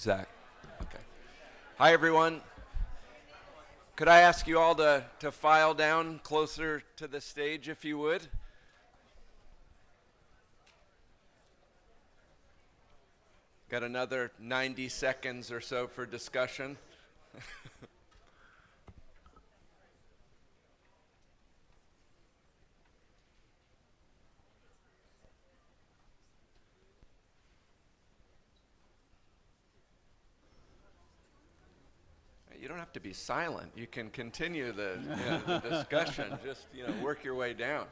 Zach. Okay. Hi, everyone. Could I ask you all to file down closer to the stage, if you would? Got another 90 seconds or so for discussion. You don't have to be silent. You can continue the discussion. Just work your way down.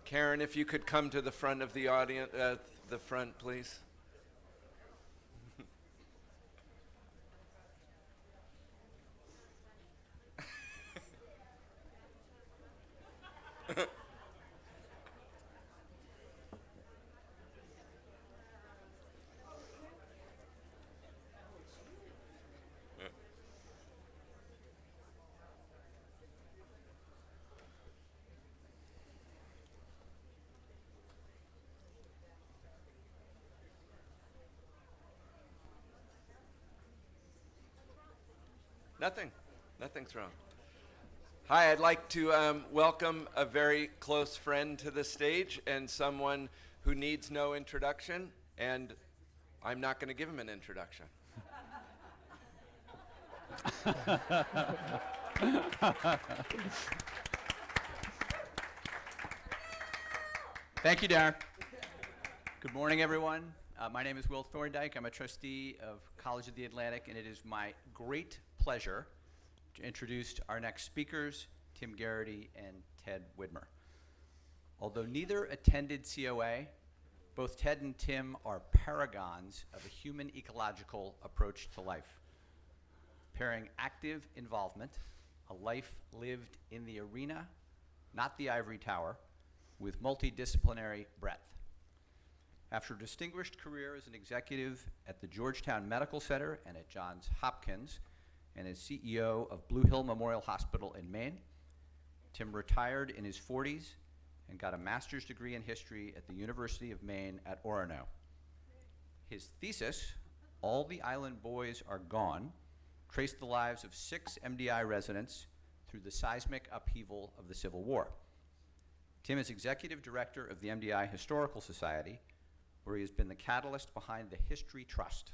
Karen, if you could come to the front of the audience, the front, please. Nothing's wrong. Hi, I'd like to welcome a very close friend to the stage and someone who needs no introduction, and I'm not going to give him an introduction. Thank you, Darren. Good morning, everyone. My name is Wil Thorndike. I'm a trustee of College of the Atlantic, and it is my great pleasure to introduce our next speakers, Tim Garrity and Ted Widmer. Although neither attended COA, both Ted and Tim are paragons of a human ecological approach to life, pairing active involvement, a life lived in the arena, not the ivory tower, with multidisciplinary breadth. After a distinguished career as an executive at the Georgetown Medical Center and at Johns Hopkins, and as CEO of Blue Hill Memorial Hospital in Maine, Tim retired in his 40s and got a master's degree in history at the University of Maine at Orono. His thesis, All the Island Boys Are Gone, traced the lives of 6 MDI residents through the seismic upheaval of the Civil War. Tim is executive director of the MDI Historical Society, where he has been the catalyst behind the History Trust,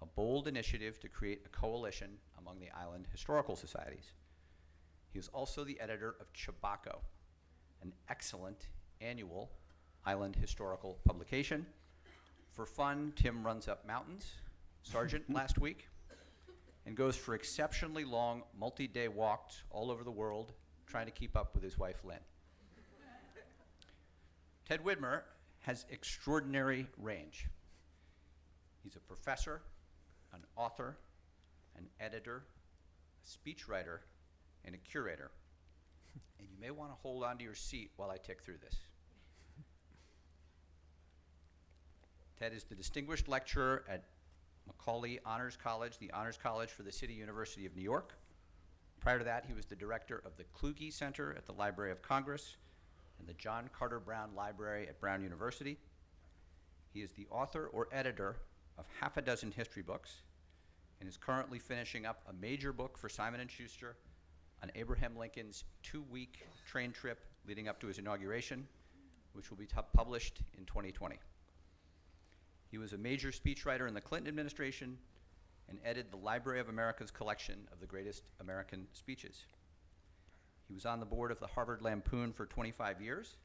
a bold initiative to create a coalition among the island historical societies. He is also the editor of Chabaco, an excellent annual island historical publication. For fun, Tim runs up mountains, Sargent last week, and goes for exceptionally long multi-day walks all over the world trying to keep up with his wife, Lynn. Ted Widmer has extraordinary range. He's a professor, an author, an editor, a speechwriter, and a curator. And you may want to hold on to your seat while I tick through this. Ted is the distinguished lecturer at Macaulay Honors College, the Honors College for the City University of New York. Prior to that, he was the director of the Kluge Center at the Library of Congress and the John Carter Brown Library at Brown University. He is the author or editor of half a dozen history books and is currently finishing up a major book for Simon & Schuster on Abraham Lincoln's 2-week train trip leading up to his inauguration, which will be published in 2020. He was a major speechwriter in the Clinton administration and edited the Library of America's collection of the greatest American speeches. He was on the board of the Harvard Lampoon for 25 years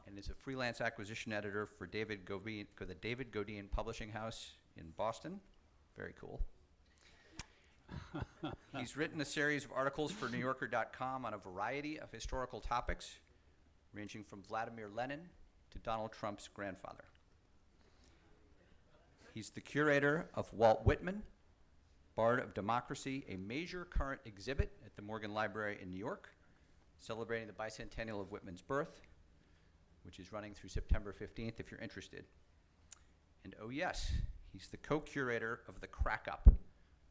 and is a freelance acquisition editor for the David Godine Publishing House in Boston. Very cool. He's written a series of articles for NewYorker.com on a variety of historical topics, ranging from Vladimir Lenin to Donald Trump's grandfather. He's the curator of Walt Whitman, Bard of Democracy, a major current exhibit at the Morgan Library in New York, celebrating the bicentennial of Whitman's birth, which is running through September 15th if you're interested. And oh yes, he's the co-curator of The Crack Up,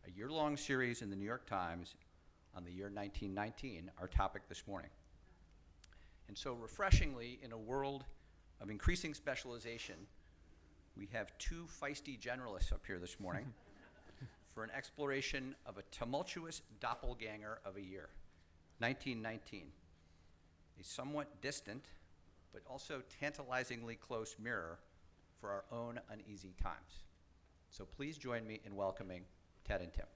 a year-long series in the New York Times on the year 1919, our topic this morning. And so refreshingly, in a world of increasing specialization, We have two feisty generalists up here this morning for an exploration of a tumultuous doppelganger of a year, 1919. A somewhat distant, but also tantalizingly close mirror for our own uneasy times. So please join me in welcoming Ted and Tim.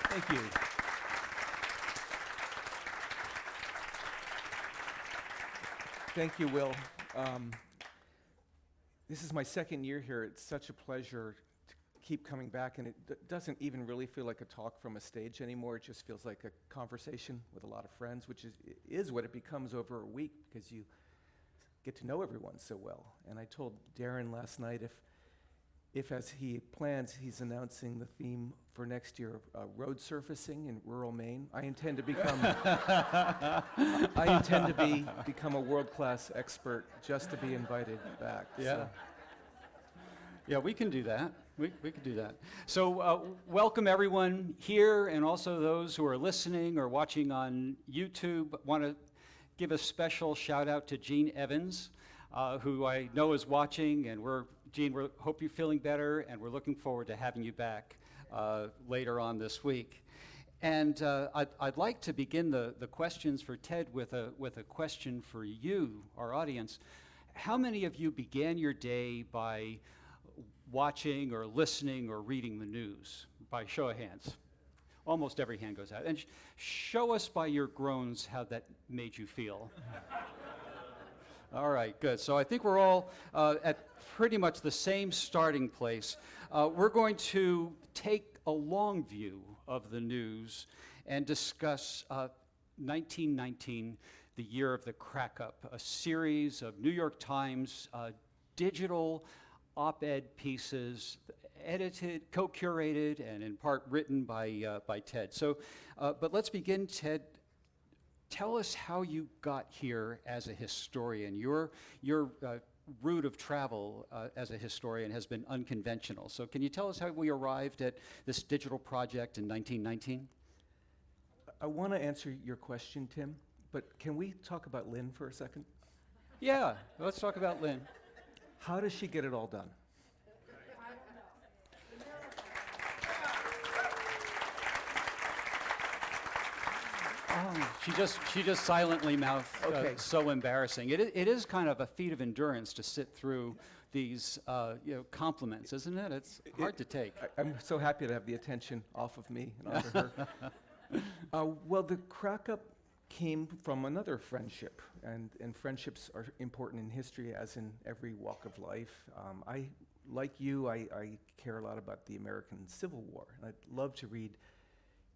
Thank you. Thank you, Will. This is my second year here. It's such a pleasure to keep coming back, and it doesn't even really feel like a talk from a stage anymore. It just feels like a conversation with a lot of friends, which is what it becomes over a week because you get to know everyone so well. And I told Darren last night if as he plans, he's announcing the theme for next year, road surfacing in rural Maine. I intend to become become a world-class expert just to be invited back. Yeah. So. Yeah, we can do that. We can do that. So welcome everyone here and also those who are listening or watching on YouTube. Want to give a special shout out to Gene Evans, who I know is watching, and Gene, we hope you're feeling better, and we're looking forward to having you back later on this week. And I'd like to begin the questions for Ted with a question for you, our audience. How many of you began your day by watching or listening or reading the news? By show of hands. Almost every hand goes out. And show us by your groans how that made you feel. All right, good. So I think we're all at pretty much the same starting place. We're going to take a long view of the news and discuss 1919, the year of the crack-up, a series of New York Times digital op-ed pieces, edited, co-curated, and in part written by Ted. So, but let's begin, Ted. Tell us how you got here as a historian. Your route of travel as a historian has been unconventional. So can you tell us how we arrived at this digital project in 1919? I want to answer your question, Tim, but can we talk about Lynn for a second? Yeah, let's talk about Lynn. How does she get it all done? She just silently mouthed, Okay. so embarrassing. It is kind of a feat of endurance to sit through these compliments, isn't it? It's hard to take. I'm so happy to have the attention off of me and onto her. Well, the crack-up came from another friendship, and friendships are important in history as in every walk of life. Like you, I care a lot about the American Civil War, and I'd love to read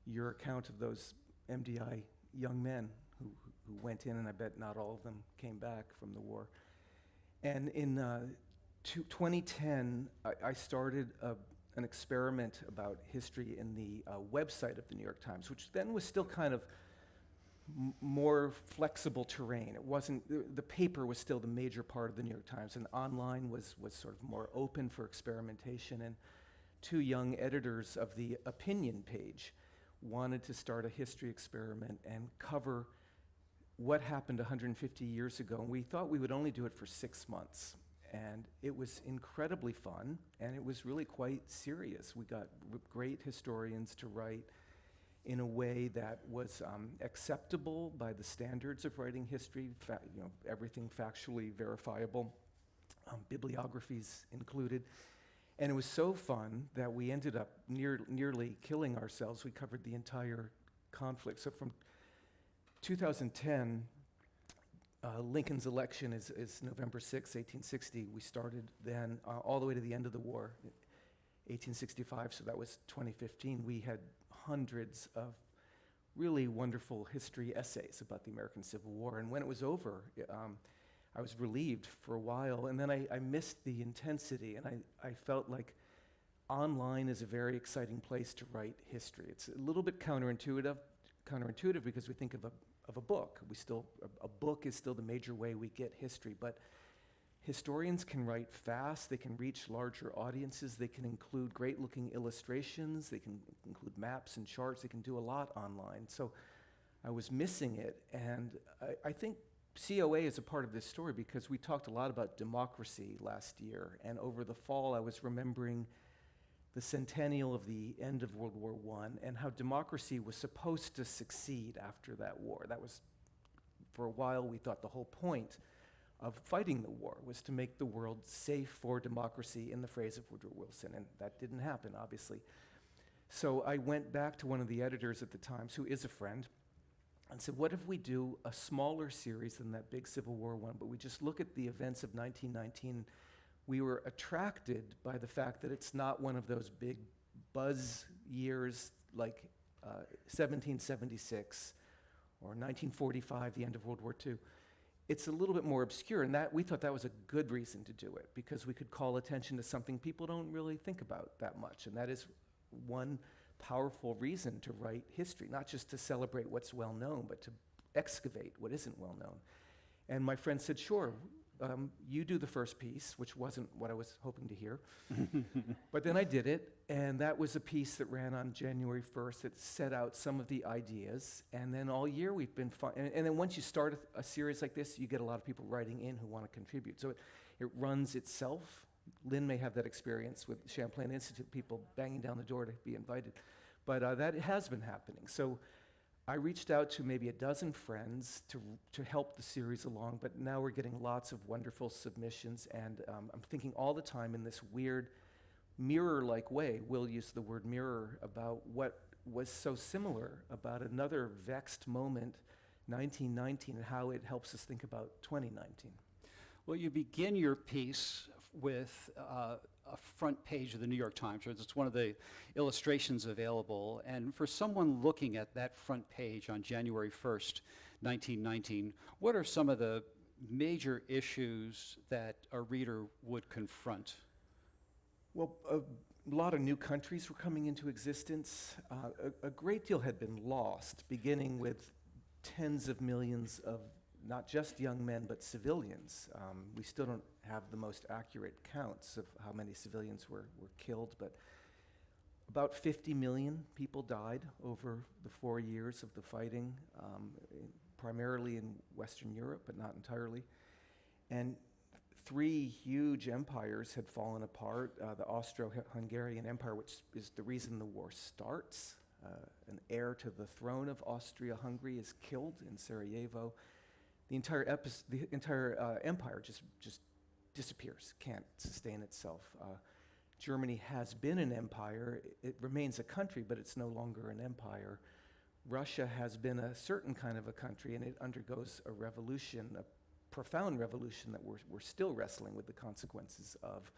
your account of those MDI young men who went in, and I bet not all of them came back from the war. And in 2010, I started an experiment about history in the website of the New York Times, which then was still kind of more flexible terrain. It wasn't, the paper was still the major part of the New York Times, and online was sort of more open for experimentation. And two young editors of the opinion page wanted to start a history experiment and cover what happened 150 years ago. And we thought we would only do it for 6 months. And it was incredibly fun, and it was really quite serious. We got great historians to write in a way that was acceptable by the standards of writing history, everything factually verifiable, bibliographies included. And it was so fun that we ended up nearly killing ourselves. We covered the entire conflict. So from 2010, Lincoln's election is November 6, 1860. We started then all the way to the end of the war, 1865, so that was 2015. We had hundreds of really wonderful history essays about the American Civil War. And when it was over, I was relieved for a while, and then I missed the intensity, and I felt like online is a very exciting place to write history. It's a little bit counterintuitive because we think of a book. A book is still the major way we get history, but historians can write fast, they can reach larger audiences, they can include great-looking illustrations, they can include maps and charts, they can do a lot online. So I was missing it, and I think COA is a part of this story because we talked a lot about democracy last year, and over the fall I was remembering the centennial of the end of World War I and how democracy was supposed to succeed after that war. That was, for a while, we thought the whole point of fighting the war was to make the world safe for democracy, in the phrase of Woodrow Wilson, and that didn't happen, obviously. So I went back to one of the editors at the Times, who is a friend, and said, what if we do a smaller series than that big Civil War one, but we just look at the events of 1919. We were attracted by the fact that it's not one of those big buzz years like 1776 or 1945, the end of World War II. It's a little bit more obscure, and that we thought that was a good reason to do it, because we could call attention to something people don't really think about that much, and that is one powerful reason to write history, not just to celebrate what's well known, but to excavate what isn't well known. And my friend said, sure, you do the first piece, which wasn't what I was hoping to hear. But then I did it, and that was a piece that ran on January 1st that set out some of the ideas, and then all year we've been and then once you start a series like this, you get a lot of people writing in who want to contribute. So it runs itself. Lynn may have that experience with Champlain Institute, people banging down the door to be invited. But that has been happening. So I reached out to maybe a dozen friends to help the series along, but now we're getting lots of wonderful submissions, and I'm thinking all the time in this weird mirror-like way, Will used the word mirror, about what was so similar about another vexed moment, 1919, and how it helps us think about 2019. Well, you begin your piece with a front page of the New York Times. It's one of the illustrations available. And for someone looking at that front page on January 1st, 1919, what are some of the major issues that a reader would confront? Well, a lot of new countries were coming into existence. A great deal had been lost, beginning with tens of millions of not just young men, but civilians. We still don't have the most accurate counts of how many civilians were killed, but about 50 million people died over the 4 years of the fighting, primarily in Western Europe, but not entirely. And 3 huge empires had fallen apart. The Austro-Hungarian Empire, which is the reason the war starts. An heir to the throne of Austria-Hungary is killed in Sarajevo. The entire empire just disappears, can't sustain itself. Germany has been an empire. It remains a country, but it's no longer an empire. Russia has been a certain kind of a country, and it undergoes a revolution, a profound revolution that we're still wrestling with the consequences of.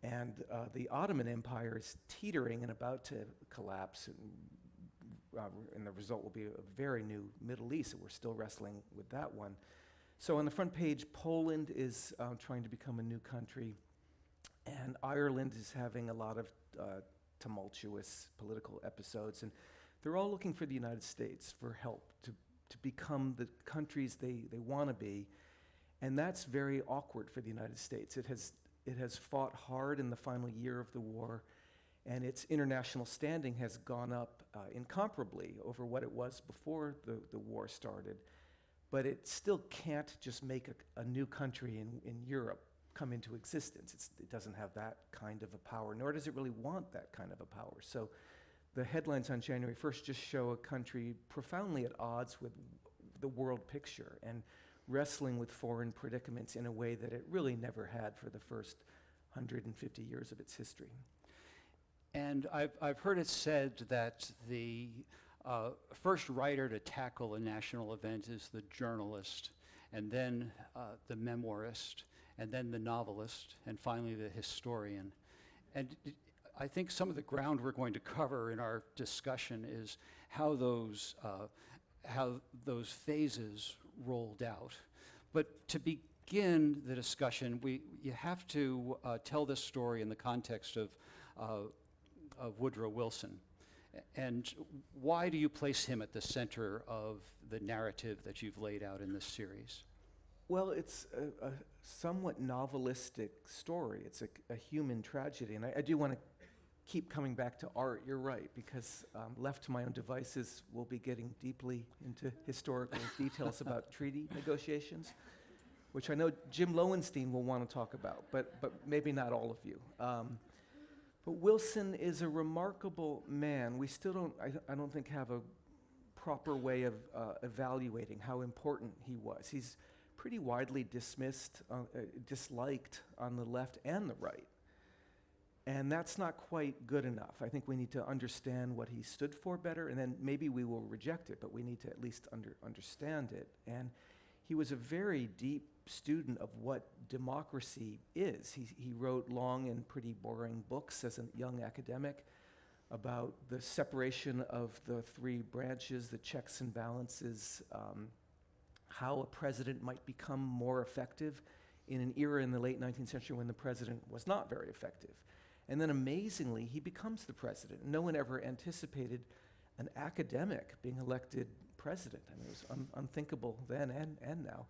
And the Ottoman Empire is teetering and about to collapse, and the result will be a very new Middle East, and we're still wrestling with that one. So on the front page, Poland is trying to become a new country, and Ireland is having a lot of tumultuous political episodes, and they're all looking for the United States for help to become the countries they want to be, and that's very awkward for the United States. It has fought hard in the final year of the war, and its international standing has gone up incomparably over what it was before the war started. But it still can't just make a new country in Europe come into existence. It doesn't have that kind of a power, nor does it really want that kind of a power. So the headlines on January 1st just show a country profoundly at odds with the world picture and wrestling with foreign predicaments in a way that it really never had for the first 150 years of its history. And I've heard it said that the first writer to tackle a national event is the journalist, and then the memoirist, and then the novelist, and finally the historian. And I think some of the ground we're going to cover in our discussion is how those phases rolled out. But to begin the discussion, you have to tell this story in the context of Woodrow Wilson. And why do you place him at the center of the narrative that you've laid out in this series? Well, it's a somewhat novelistic story. It's a human tragedy, and I do want to keep coming back to art. You're right, because left to my own devices, we'll be getting deeply into historical details about treaty negotiations, which I know Jim Lowenstein will want to talk about, but maybe not all of you. But Wilson is a remarkable man. We still don't, I don't think, have a proper way of evaluating how important he was. He's pretty widely dismissed, disliked on the left and the right. And that's not quite good enough. I think we need to understand what he stood for better, and then maybe we will reject it, but we need to at least understand it. And he was a very deep student of what democracy is. He wrote long and pretty boring books as a young academic about the separation of the three branches, the checks and balances, how a president might become more effective in an era in the late 19th century when the president was not very effective. And then amazingly, he becomes the president. No one ever anticipated an academic being elected president. I mean, it was unthinkable then and now.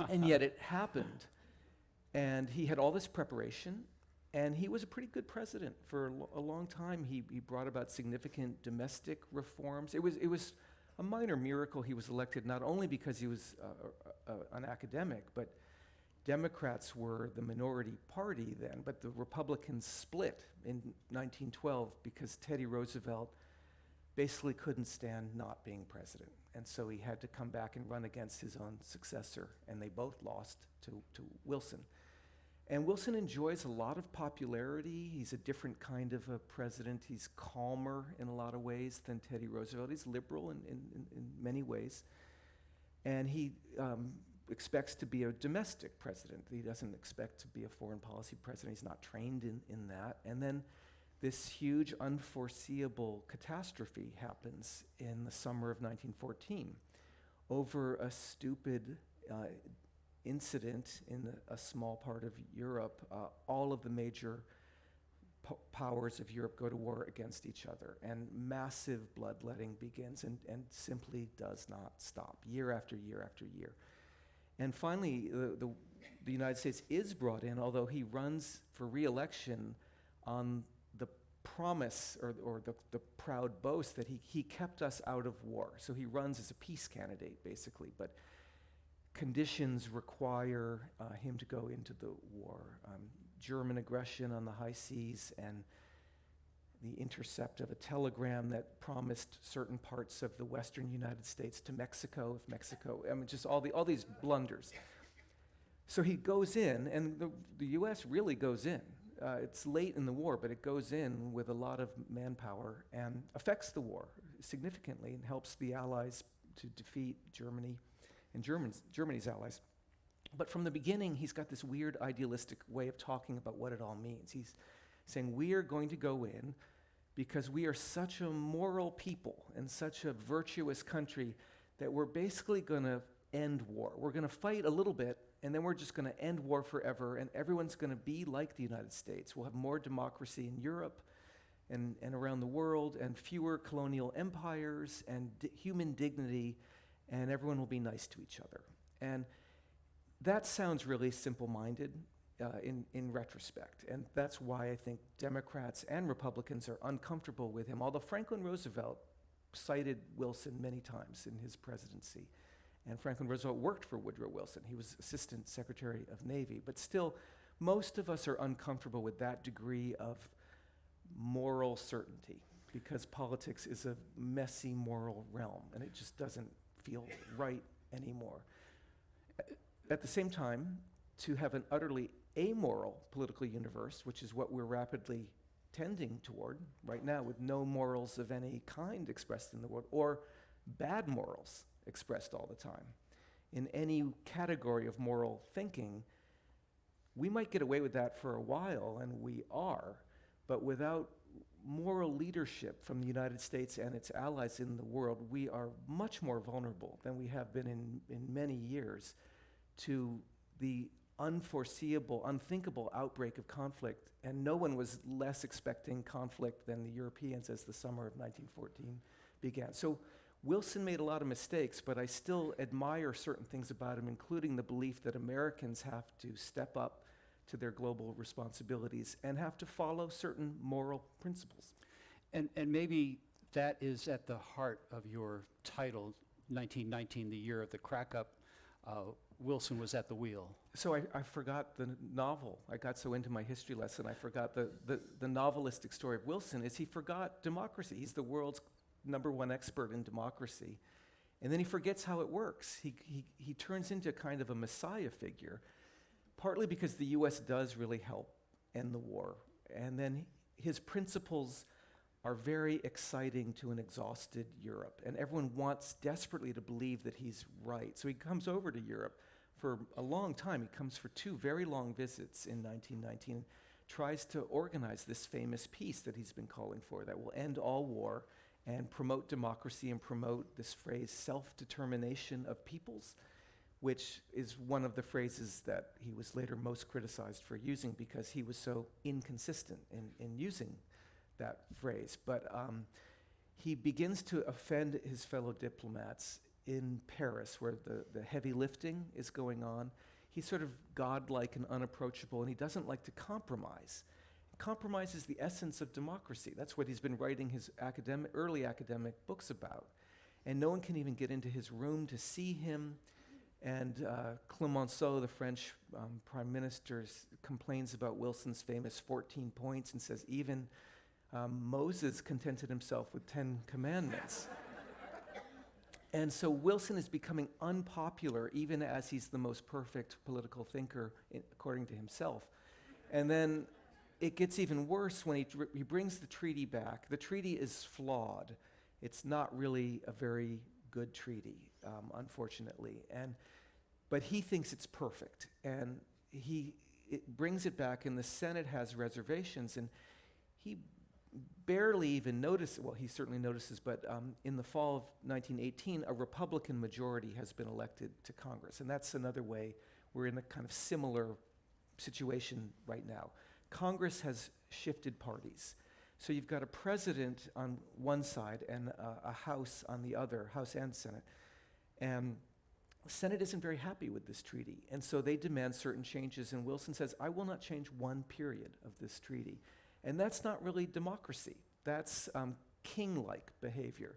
And yet it happened. And he had all this preparation, and he was a pretty good president for a long time. He brought about significant domestic reforms. It was a minor miracle he was elected, not only because he was an academic, but Democrats were the minority party then, but the Republicans split in 1912 because Teddy Roosevelt basically couldn't stand not being president. And so he had to come back and run against his own successor, and they both lost to Wilson. And Wilson enjoys a lot of popularity. He's a different kind of a president. He's calmer in a lot of ways than Teddy Roosevelt. He's liberal in many ways. And he expects to be a domestic president. He doesn't expect to be a foreign policy president. He's not trained in that. And then this huge unforeseeable catastrophe happens in the summer of 1914 over a stupid incident in a small part of Europe. All of the major powers of Europe go to war against each other, and massive bloodletting begins and simply does not stop, year after year after year. And finally, the United States is brought in, although he runs for re-election on the promise or the proud boast that he kept us out of war. So he runs as a peace candidate, basically, but conditions require him to go into the war. German aggression on the high seas and the intercept of a telegram that promised certain parts of the western United States to Mexico, just all these blunders. So he goes in, and the U.S. really goes in. It's late in the war, but it goes in with a lot of manpower and affects the war significantly and helps the Allies to defeat Germany and Germany's allies. But from the beginning, he's got this weird idealistic way of talking about what it all means. He's saying, we are going to go in because we are such a moral people and such a virtuous country that we're basically going to end war. We're going to fight a little bit, and then we're just going to end war forever, and everyone's going to be like the United States. We'll have more democracy in Europe and around the world, and fewer colonial empires, and human dignity, and everyone will be nice to each other. And that sounds really simple-minded in retrospect, and that's why I think Democrats and Republicans are uncomfortable with him, although Franklin Roosevelt cited Wilson many times in his presidency. And Franklin Roosevelt worked for Woodrow Wilson. He was Assistant Secretary of Navy. But still, most of us are uncomfortable with that degree of moral certainty because politics is a messy moral realm, and it just doesn't feel right anymore. At the same time, to have an utterly amoral political universe, which is what we're rapidly tending toward right now, with no morals of any kind expressed in the world, or bad morals expressed all the time. In any category of moral thinking, we might get away with that for a while, and we are, but without moral leadership from the United States and its allies in the world, we are much more vulnerable than we have been in many years to the unforeseeable, unthinkable outbreak of conflict. And no one was less expecting conflict than the Europeans as the summer of 1914 began. So Wilson made a lot of mistakes, but I still admire certain things about him, including the belief that Americans have to step up to their global responsibilities and have to follow certain moral principles. And maybe that is at the heart of your title, 1919, the year of the crack-up. Wilson was at the wheel. So I forgot the novel. I got so into my history lesson, I forgot the novelistic story of Wilson is he forgot democracy. He's the world's #1 expert in democracy. And then he forgets how it works. He turns into kind of a messiah figure, partly because the US does really help end the war. And then his principles are very exciting to an exhausted Europe. And everyone wants desperately to believe that he's right. So he comes over to Europe for a long time. He comes for 2 very long visits in 1919, tries to organize this famous peace that he's been calling for that will end all war and promote democracy and promote this phrase, self-determination of peoples, which is one of the phrases that he was later most criticized for using because he was so inconsistent in using that phrase. But he begins to offend his fellow diplomats in Paris, where the heavy lifting is going on. He's sort of godlike and unapproachable, and he doesn't like to compromise. Compromise is the essence of democracy. That's what he's been writing his early academic books about. And no one can even get into his room to see him. And Clemenceau, the French prime minister, complains about Wilson's famous 14 points and says even Moses contented himself with 10 commandments. And so Wilson is becoming unpopular even as he's the most perfect political thinker, according to himself. And then it gets even worse when he brings the treaty back. The treaty is flawed. It's not really a very good treaty, unfortunately. But he thinks it's perfect. And it brings it back, and the Senate has reservations. And he barely even notices, well, he certainly notices, but in the fall of 1918, a Republican majority has been elected to Congress. And that's another way we're in a kind of similar situation right now. Congress has shifted parties. So you've got a president on one side and a House on the other, House and Senate. And the Senate isn't very happy with this treaty. And so they demand certain changes. And Wilson says, I will not change one period of this treaty. And that's not really democracy. That's king-like behavior.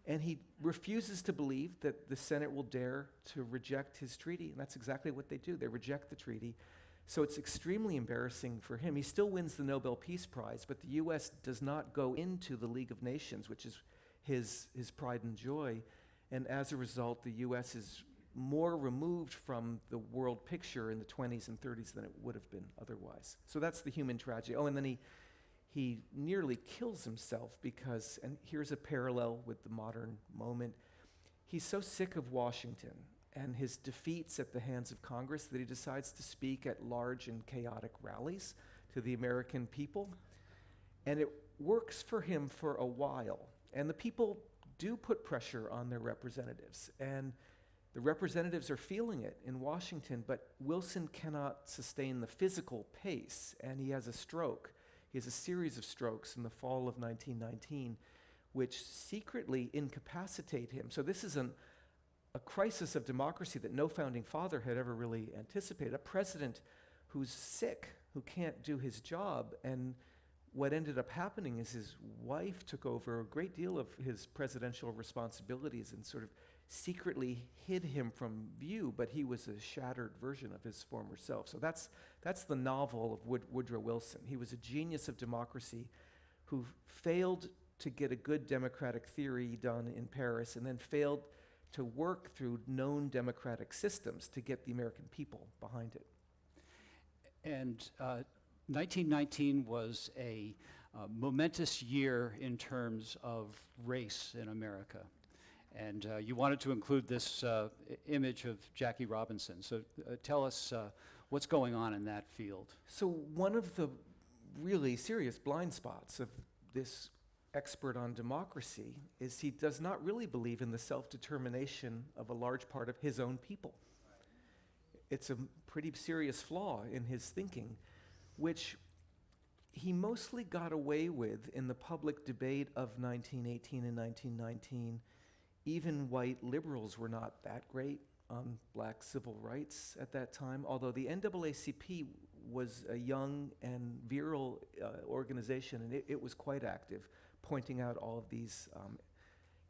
And he refuses to believe that the Senate will dare to reject his treaty. And that's exactly what they do. They reject the treaty. So it's extremely embarrassing for him. He still wins the Nobel Peace Prize, but the US does not go into the League of Nations, which is his pride and joy. And as a result, the US is more removed from the world picture in the 20s and 30s than it would have been otherwise. So that's the human tragedy. Oh, and then he nearly kills himself because, and here's a parallel with the modern moment, he's so sick of Washington and his defeats at the hands of Congress that he decides to speak at large and chaotic rallies to the American people. And it works for him for a while. And the people do put pressure on their representatives. And the representatives are feeling it in Washington, but Wilson cannot sustain the physical pace, and he has a stroke. He has a series of strokes in the fall of 1919, which secretly incapacitate him. So this is a crisis of democracy that no founding father had ever really anticipated. A president who's sick, who can't do his job. And what ended up happening is his wife took over a great deal of his presidential responsibilities and sort of secretly hid him from view, but he was a shattered version of his former self. So that's the novel of Woodrow Wilson. He was a genius of democracy who failed to get a good democratic theory done in Paris and then failed to work through known democratic systems to get the American people behind it. And 1919 was a momentous year in terms of race in America. And you wanted to include this image of Jackie Robinson. So tell us what's going on in that field. So one of the really serious blind spots of this expert on democracy is he does not really believe in the self-determination of a large part of his own people. It's a pretty serious flaw in his thinking, which he mostly got away with in the public debate of 1918 and 1919. Even white liberals were not that great on black civil rights at that time, although the NAACP was a young and virile organization, and it was quite active, pointing out all of these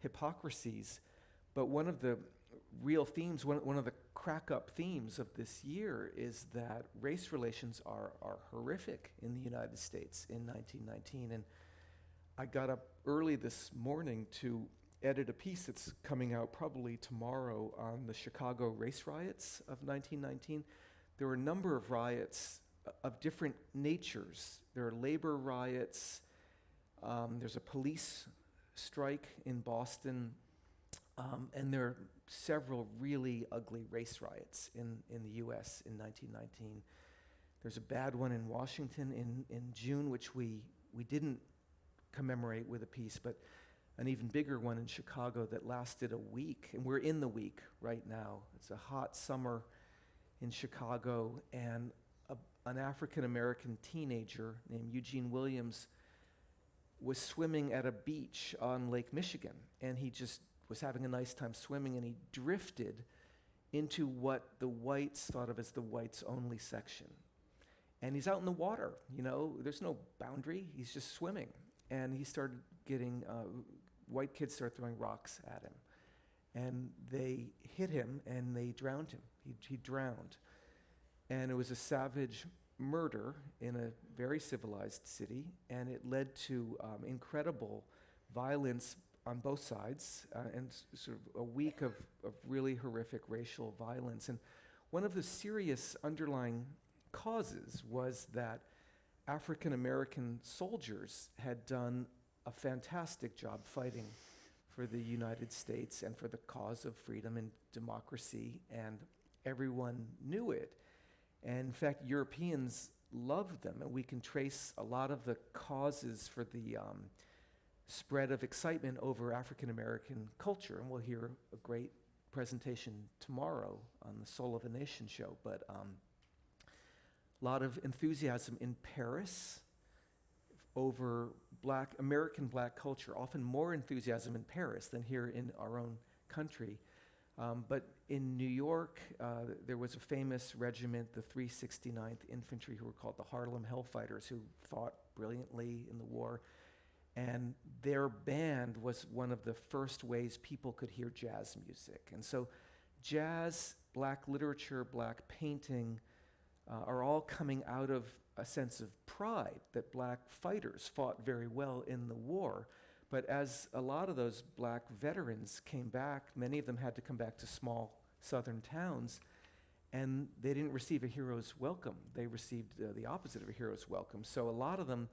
hypocrisies. But one of the real themes, one of the crack-up themes of this year is that race relations are horrific in the United States in 1919. And I got up early this morning to edit a piece that's coming out probably tomorrow on the Chicago race riots of 1919. There were a number of riots of different natures. There are labor riots. There's a police strike in Boston. And there are several really ugly race riots in the U.S. in 1919. There's a bad one in Washington in June, which we didn't commemorate with a piece, but an even bigger one in Chicago that lasted a week. And we're in the week right now. It's a hot summer in Chicago, and an African-American teenager named Eugene Williams was swimming at a beach on Lake Michigan, and he just was having a nice time swimming, and he drifted into what the whites thought of as the whites-only section. And he's out in the water, there's no boundary, he's just swimming. And he started getting, white kids started throwing rocks at him. And they hit him, and they drowned him. He drowned. And it was a savage murder in a very civilized city, and it led to incredible violence on both sides, and sort of a week of really horrific racial violence. And one of the serious underlying causes was that African American soldiers had done a fantastic job fighting for the United States and for the cause of freedom and democracy, and everyone knew it. And in fact, Europeans loved them, and we can trace a lot of the causes for the spread of excitement over African American culture, and we'll hear a great presentation tomorrow on the Soul of a Nation show. But a lot of enthusiasm in Paris over American black culture, often more enthusiasm in Paris than here in our own country. But in New York, there was a famous regiment, the 369th Infantry, who were called the Harlem Hellfighters, who fought brilliantly in the war. And their band was one of the first ways people could hear jazz music. And so jazz, black literature, black painting are all coming out of a sense of pride that black fighters fought very well in the war. But as a lot of those black veterans came back, many of them had to come back to small southern towns, and they didn't receive a hero's welcome. They received the opposite of a hero's welcome. So a lot of them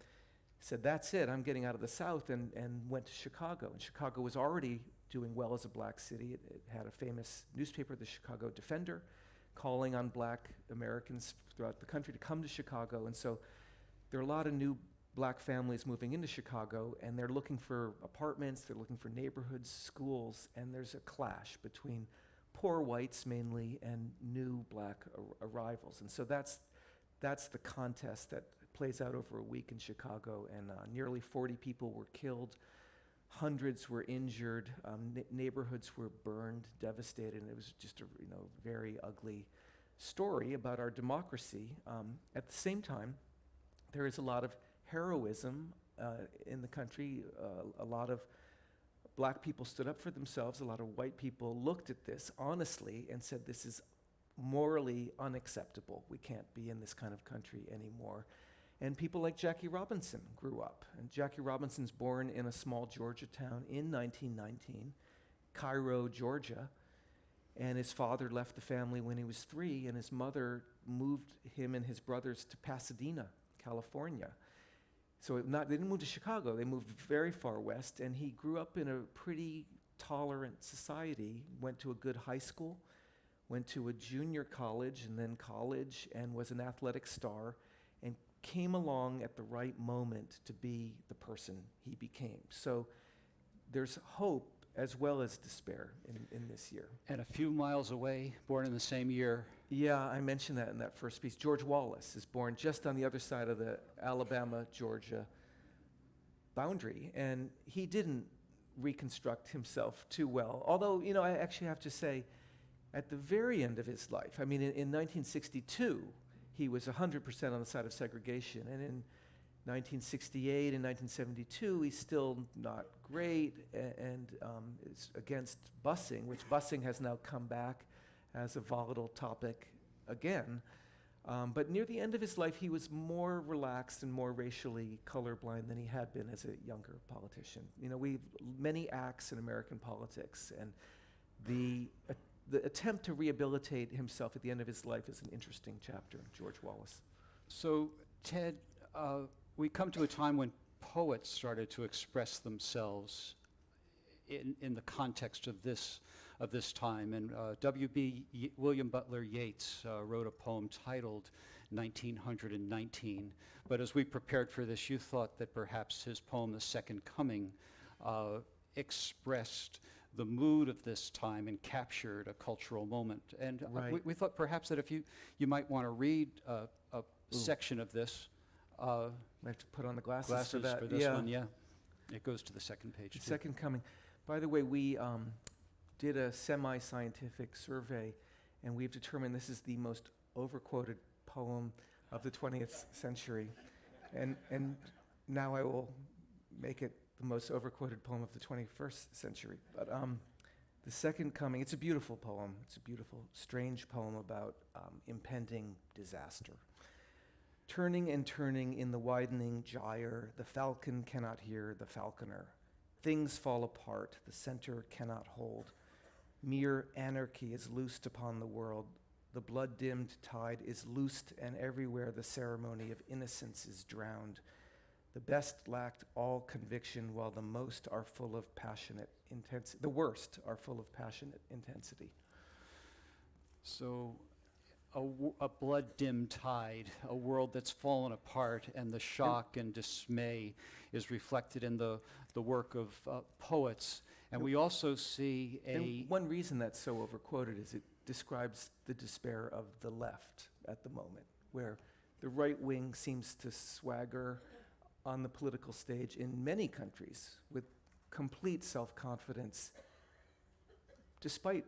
said, that's it, I'm getting out of the South, and went to Chicago. And Chicago was already doing well as a black city. It had a famous newspaper, the Chicago Defender, calling on black Americans throughout the country to come to Chicago. And so there are a lot of new black families moving into Chicago, and they're looking for apartments, they're looking for neighborhoods, schools, and there's a clash between poor whites mainly and new black arrivals. And so that's the contest that plays out over a week in Chicago, and nearly 40 people were killed, hundreds were injured, neighborhoods were burned, devastated, and it was just a very ugly story about our democracy. At the same time, there is a lot of heroism in the country. A lot of black people stood up for themselves. A lot of white people looked at this honestly and said, this is morally unacceptable. We can't be in this kind of country anymore. And people like Jackie Robinson grew up. And Jackie Robinson's born in a small Georgia town in 1919, Cairo, Georgia. And his father left the family when he was 3, and his mother moved him and his brothers to Pasadena, California. So they didn't move to Chicago, they moved very far west, and he grew up in a pretty tolerant society, went to a good high school, went to a junior college and then college, and was an athletic star, and came along at the right moment to be the person he became. So there's hope as well as despair in this year. And a few miles away, born in the same year. Yeah, I mentioned that in that first piece. George Wallace is born just on the other side of the Alabama-Georgia boundary, and he didn't reconstruct himself too well. Although, I actually have to say, at the very end of his life, in 1962, he was 100% on the side of segregation. And in 1968 and 1972, he's still not great and is against busing, which busing has now come back as a volatile topic again. But near the end of his life, he was more relaxed and more racially colorblind than he had been as a younger politician. You know, we've many acts in American politics, and the attempt to rehabilitate himself at the end of his life is an interesting chapter, George Wallace. So, Ted, we come to a time when poets started to express themselves in the context of this time. And William Butler Yeats wrote a poem titled 1919. But as we prepared for this, you thought that perhaps his poem, The Second Coming, expressed the mood of this time and captured a cultural moment. And Right. we thought perhaps that if you might want to read a section of this. I have to put on the glasses for that. for this one, yeah. It goes to the second page. The too. Second Coming. By the way, we did a semi-scientific survey, and we've determined this is the most overquoted poem of the 20th century. And now I will make it the most overquoted poem of the 21st century. But The Second Coming, it's a beautiful poem. It's a beautiful, strange poem about impending disaster. Turning and turning in the widening gyre, the falcon cannot hear the falconer. Things fall apart, the center cannot hold. Mere anarchy is loosed upon the world. The blood-dimmed tide is loosed, and everywhere the ceremony of innocence is drowned. The best lacked all conviction, while the most are full of passionate intensity. The worst are full of passionate intensity. So a blood-dimmed tide, a world that's fallen apart, and the shock and dismay is reflected in the work of poets. And we also see And one reason that's so overquoted is it describes the despair of the left at the moment, where the right wing seems to swagger on the political stage in many countries with complete self-confidence, despite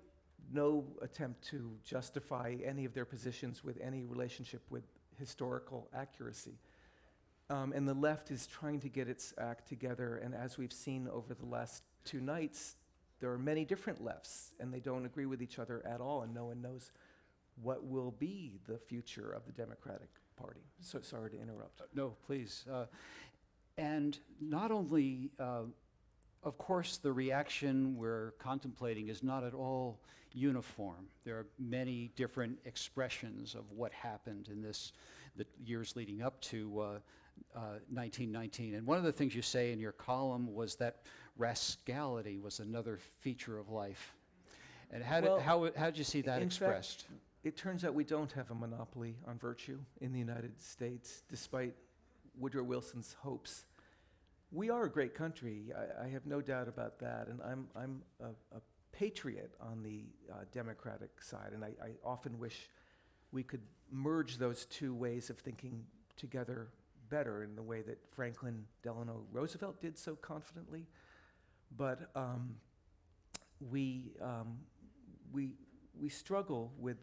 no attempt to justify any of their positions with any relationship with historical accuracy. And the left is trying to get its act together, and as we've seen over the last 2 nights, there are many different lefts, and they don't agree with each other at all, and no one knows what will be the future of the Democratic Party. So sorry to interrupt. No, please. And not only, of course, the reaction we're contemplating is not at all uniform. There are many different expressions of what happened in the years leading up to 1919. And one of the things you say in your column was that rascality was another feature of life. And how did you see that expressed? In fact, it turns out we don't have a monopoly on virtue in the United States, despite Woodrow Wilson's hopes. We are a great country. I have no doubt about that, and I'm a patriot on the Democratic side, and I often wish we could merge those two ways of thinking together better in the way that Franklin Delano Roosevelt did so confidently. But we struggle with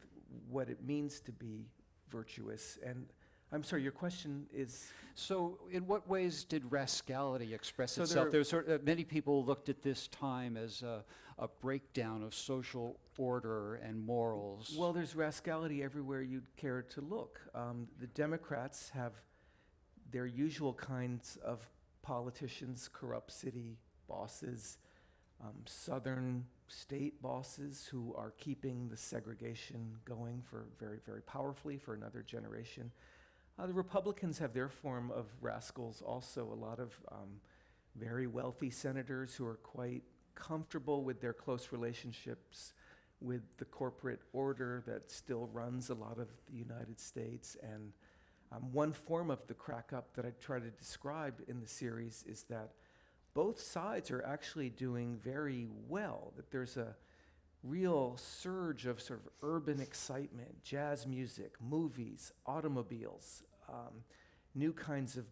what it means to be virtuous. And I'm sorry, your question is? So in what ways did rascality express So itself? There's many people looked at this time as a breakdown of social order and morals. Well, there's rascality everywhere you'd care to look. The Democrats have their usual kinds of politicians, corrupt city bosses, southern state bosses who are keeping the segregation going for very, very powerfully for another generation. The Republicans have their form of rascals also, a lot of very wealthy senators who are quite comfortable with their close relationships with the corporate order that still runs a lot of the United States. And one form of the crack-up that I try to describe in the series is that both sides are actually doing very well, that there's a real surge of sort of urban excitement, jazz music, movies, automobiles, new kinds of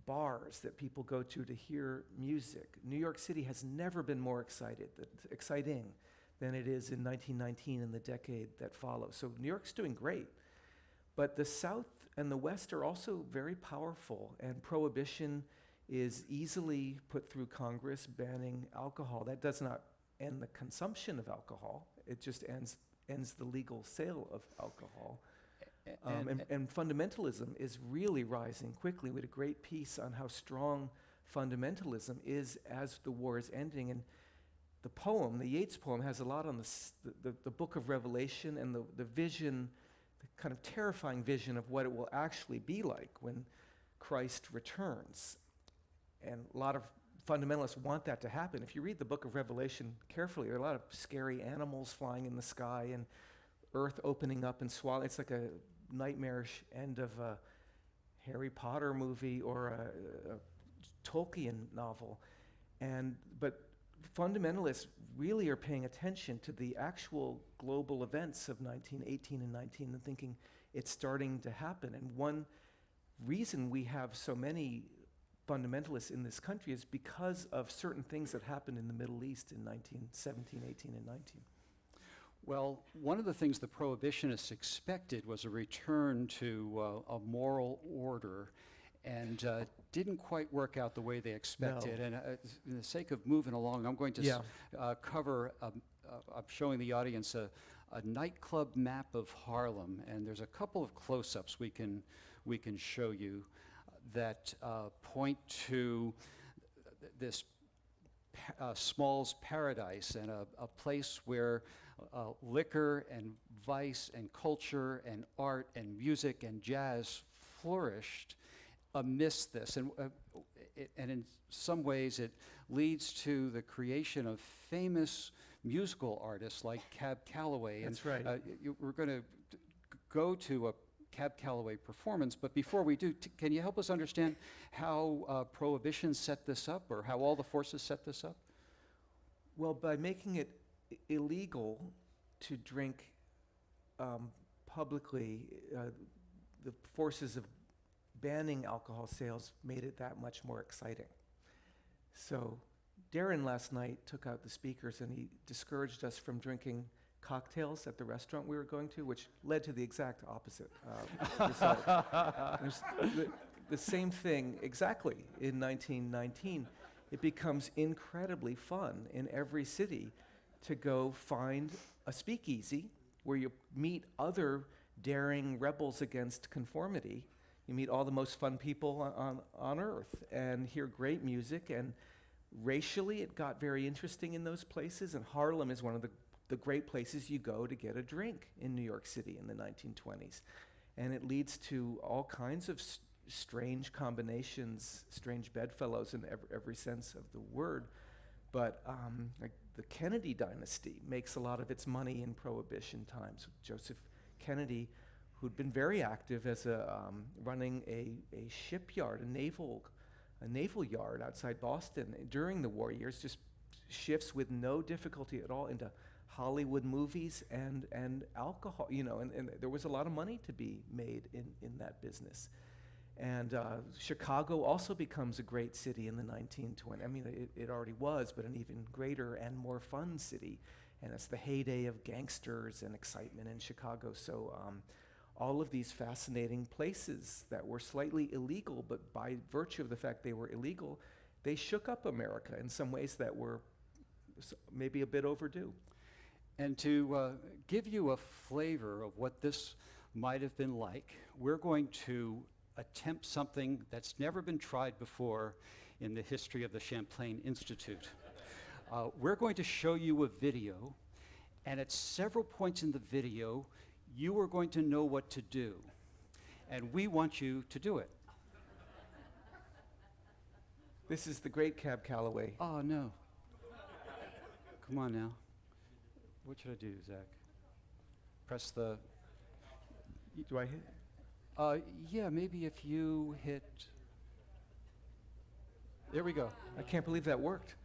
bars that people go to hear music. New York City has never been more exciting than it is in 1919 and the decade that follows. So New York's doing great. But the South and the West are also very powerful, and prohibition is easily put through Congress banning alcohol. That does not end the consumption of alcohol. It just ends the legal sale of alcohol. And fundamentalism is really rising quickly. We had a great piece on how strong fundamentalism is as the war is ending. And the poem, the Yeats poem, has a lot on the book of Revelation and the vision, the kind of terrifying vision of what it will actually be like when Christ returns. And a lot of fundamentalists want that to happen. If you read the book of Revelation carefully, there are a lot of scary animals flying in the sky and earth opening up and swallowing. It's like a nightmarish end of a Harry Potter movie or a Tolkien novel. But fundamentalists really are paying attention to the actual global events of 1918 and 19 and thinking it's starting to happen. And one reason we have so many fundamentalists in this country is because of certain things that happened in the Middle East in 1917, 18, and 19. Well, one of the things the prohibitionists expected was a return to a moral order, and didn't quite work out the way they expected. No. And for the sake of moving along, I'm going to cover, I'm showing the audience a nightclub map of Harlem, and there's a couple of close-ups we can show you that point to this Small's Paradise, and a place where liquor and vice and culture and art and music and jazz flourished amidst this. And in some ways it leads to the creation of famous musical artists like Cab Calloway. That's right. We're going to go to a Cab Calloway performance, but before we do, can you help us understand how Prohibition set this up, or how all the forces set this up? Well, by making it illegal to drink publicly, the forces of banning alcohol sales made it that much more exciting. So Darren last night took out the speakers and he discouraged us from drinking cocktails at the restaurant we were going to, which led to the exact opposite result. There's the same thing exactly in 1919. It becomes incredibly fun in every city to go find a speakeasy where you meet other daring rebels against conformity. You meet all the most fun people on earth and hear great music. And racially, it got very interesting in those places. And Harlem is one of the great places you go to get a drink in New York City in the 1920s. And it leads to all kinds of strange combinations, strange bedfellows in every sense of the word. But like the Kennedy dynasty makes a lot of its money in Prohibition times. Joseph Kennedy, who'd been very active as running a shipyard, a naval yard outside Boston during the war years, just shifts with no difficulty at all into Hollywood movies and alcohol, and there was a lot of money to be made in that business. And Chicago also becomes a great city in the 1920s. I mean, it already was, but an even greater and more fun city. And it's the heyday of gangsters and excitement in Chicago. So all of these fascinating places that were slightly illegal, but by virtue of the fact they were illegal, they shook up America in some ways that were maybe a bit overdue. And to give you a flavor of what this might have been like, we're going to attempt something that's never been tried before in the history of the Champlain Institute. We're going to show you a video, and at several points in the video, you are going to know what to do, and we want you to do it. This is the great Cab Calloway. Oh, no. Come on now. What should I do, Zach? Press the... Do I hit? Yeah, maybe if you hit... There we go. I can't believe that worked.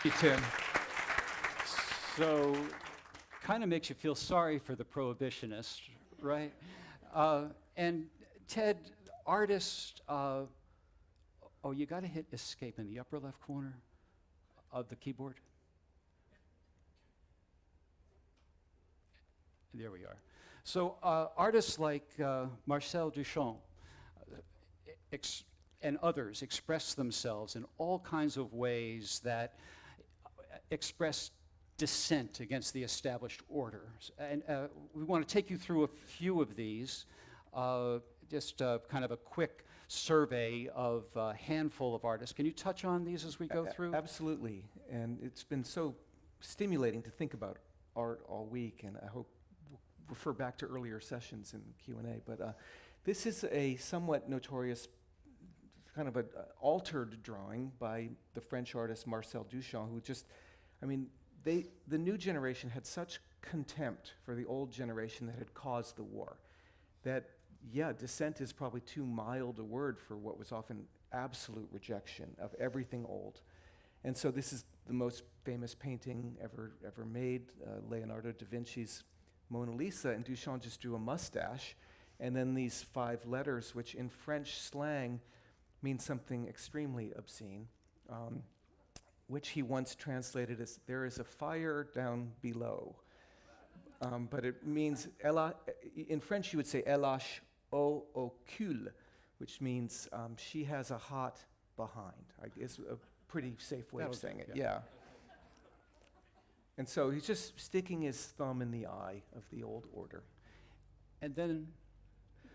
you, Tim. So, kind of makes you feel sorry for the prohibitionists, right? And Ted, artist, oh, you got to hit escape in the upper left corner of the keyboard. There we are. So artists like Marcel Duchamp and others express themselves in all kinds of ways that express dissent against the established order. And we want to take you through a few of these, just kind of a quick survey of a handful of artists. Can you touch on these as we go through? Absolutely. And it's been so stimulating to think about art all week, and I hope we'll refer back to earlier sessions in Q&A. But this is a somewhat notorious kind of an altered drawing by the French artist Marcel Duchamp, who just, I mean, the new generation had such contempt for the old generation that had caused the war that, yeah, dissent is probably too mild a word for what was often absolute rejection of everything old. And so this is the most famous painting ever made, Leonardo da Vinci's Mona Lisa, and Duchamp just drew a mustache, and then these 5 letters, which in French slang mean something extremely obscene, which he once translated as, "There is a fire down below." But it means, in French you would say, "Elle a au cul," which means she has a hot behind. It's a pretty safe way of saying it, yeah. And so he's just sticking his thumb in the eye of the old order. And then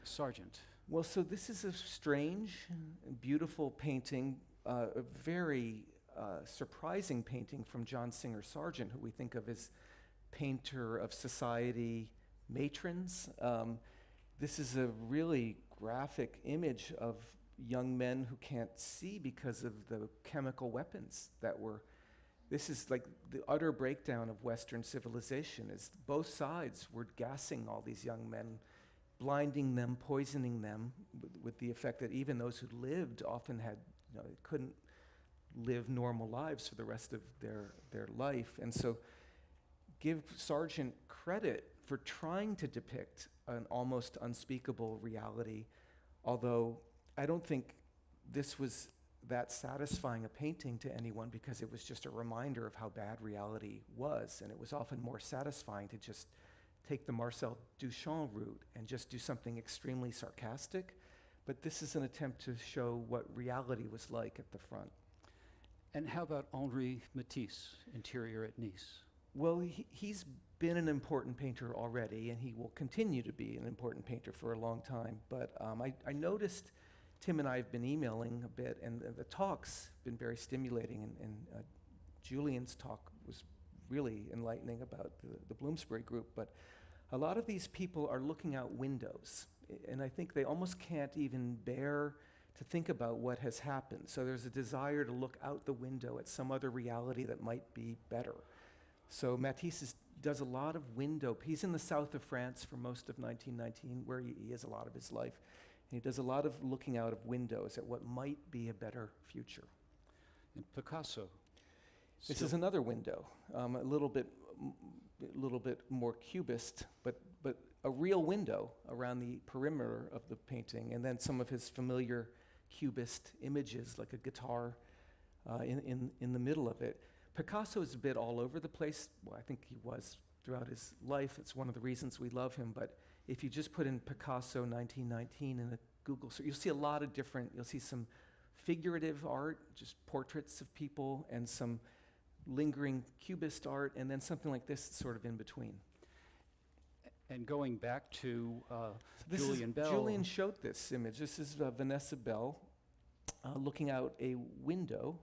Sargent. Well, so this is a strange, beautiful painting, a very surprising painting from John Singer Sargent, who we think of as painter of society matrons. This is a really graphic image of young men who can't see because of the chemical weapons that were. This is like the utter breakdown of Western civilization, is both sides were gassing all these young men, blinding them, poisoning them, with the effect that even those who lived often had, couldn't live normal lives for the rest of their life. And so give Sargent credit for trying to depict an almost unspeakable reality, although I don't think this was that satisfying a painting to anyone, because it was just a reminder of how bad reality was, and it was often more satisfying to just take the Marcel Duchamp route and just do something extremely sarcastic. But this is an attempt to show what reality was like at the front. And how about Audrey Matisse, interior at Nice? Well, he's been an important painter already, and he will continue to be an important painter for a long time. But I noticed Tim and I have been emailing a bit, and the talk's been very stimulating, and Julian's talk was really enlightening about the Bloomsbury group. But a lot of these people are looking out windows, and I think they almost can't even bear to think about what has happened. So there's a desire to look out the window at some other reality that might be better. So Matisse does a lot of window. He's in the south of France for most of 1919, where he is a lot of his life. And he does a lot of looking out of windows at what might be a better future. And Picasso. This is another window, a little bit more cubist, but a real window around the perimeter of the painting, and then some of his familiar cubist images, like a guitar in the middle of it. Picasso is a bit all over the place. Well, I think he was throughout his life. It's one of the reasons we love him. But if you just put in Picasso 1919 in a Google search, you'll see a lot of different, you'll see some figurative art, just portraits of people, and some lingering cubist art, and then something like this sort of in between. And going back to Julian Bell. Julian showed this image. This is Vanessa Bell looking out a window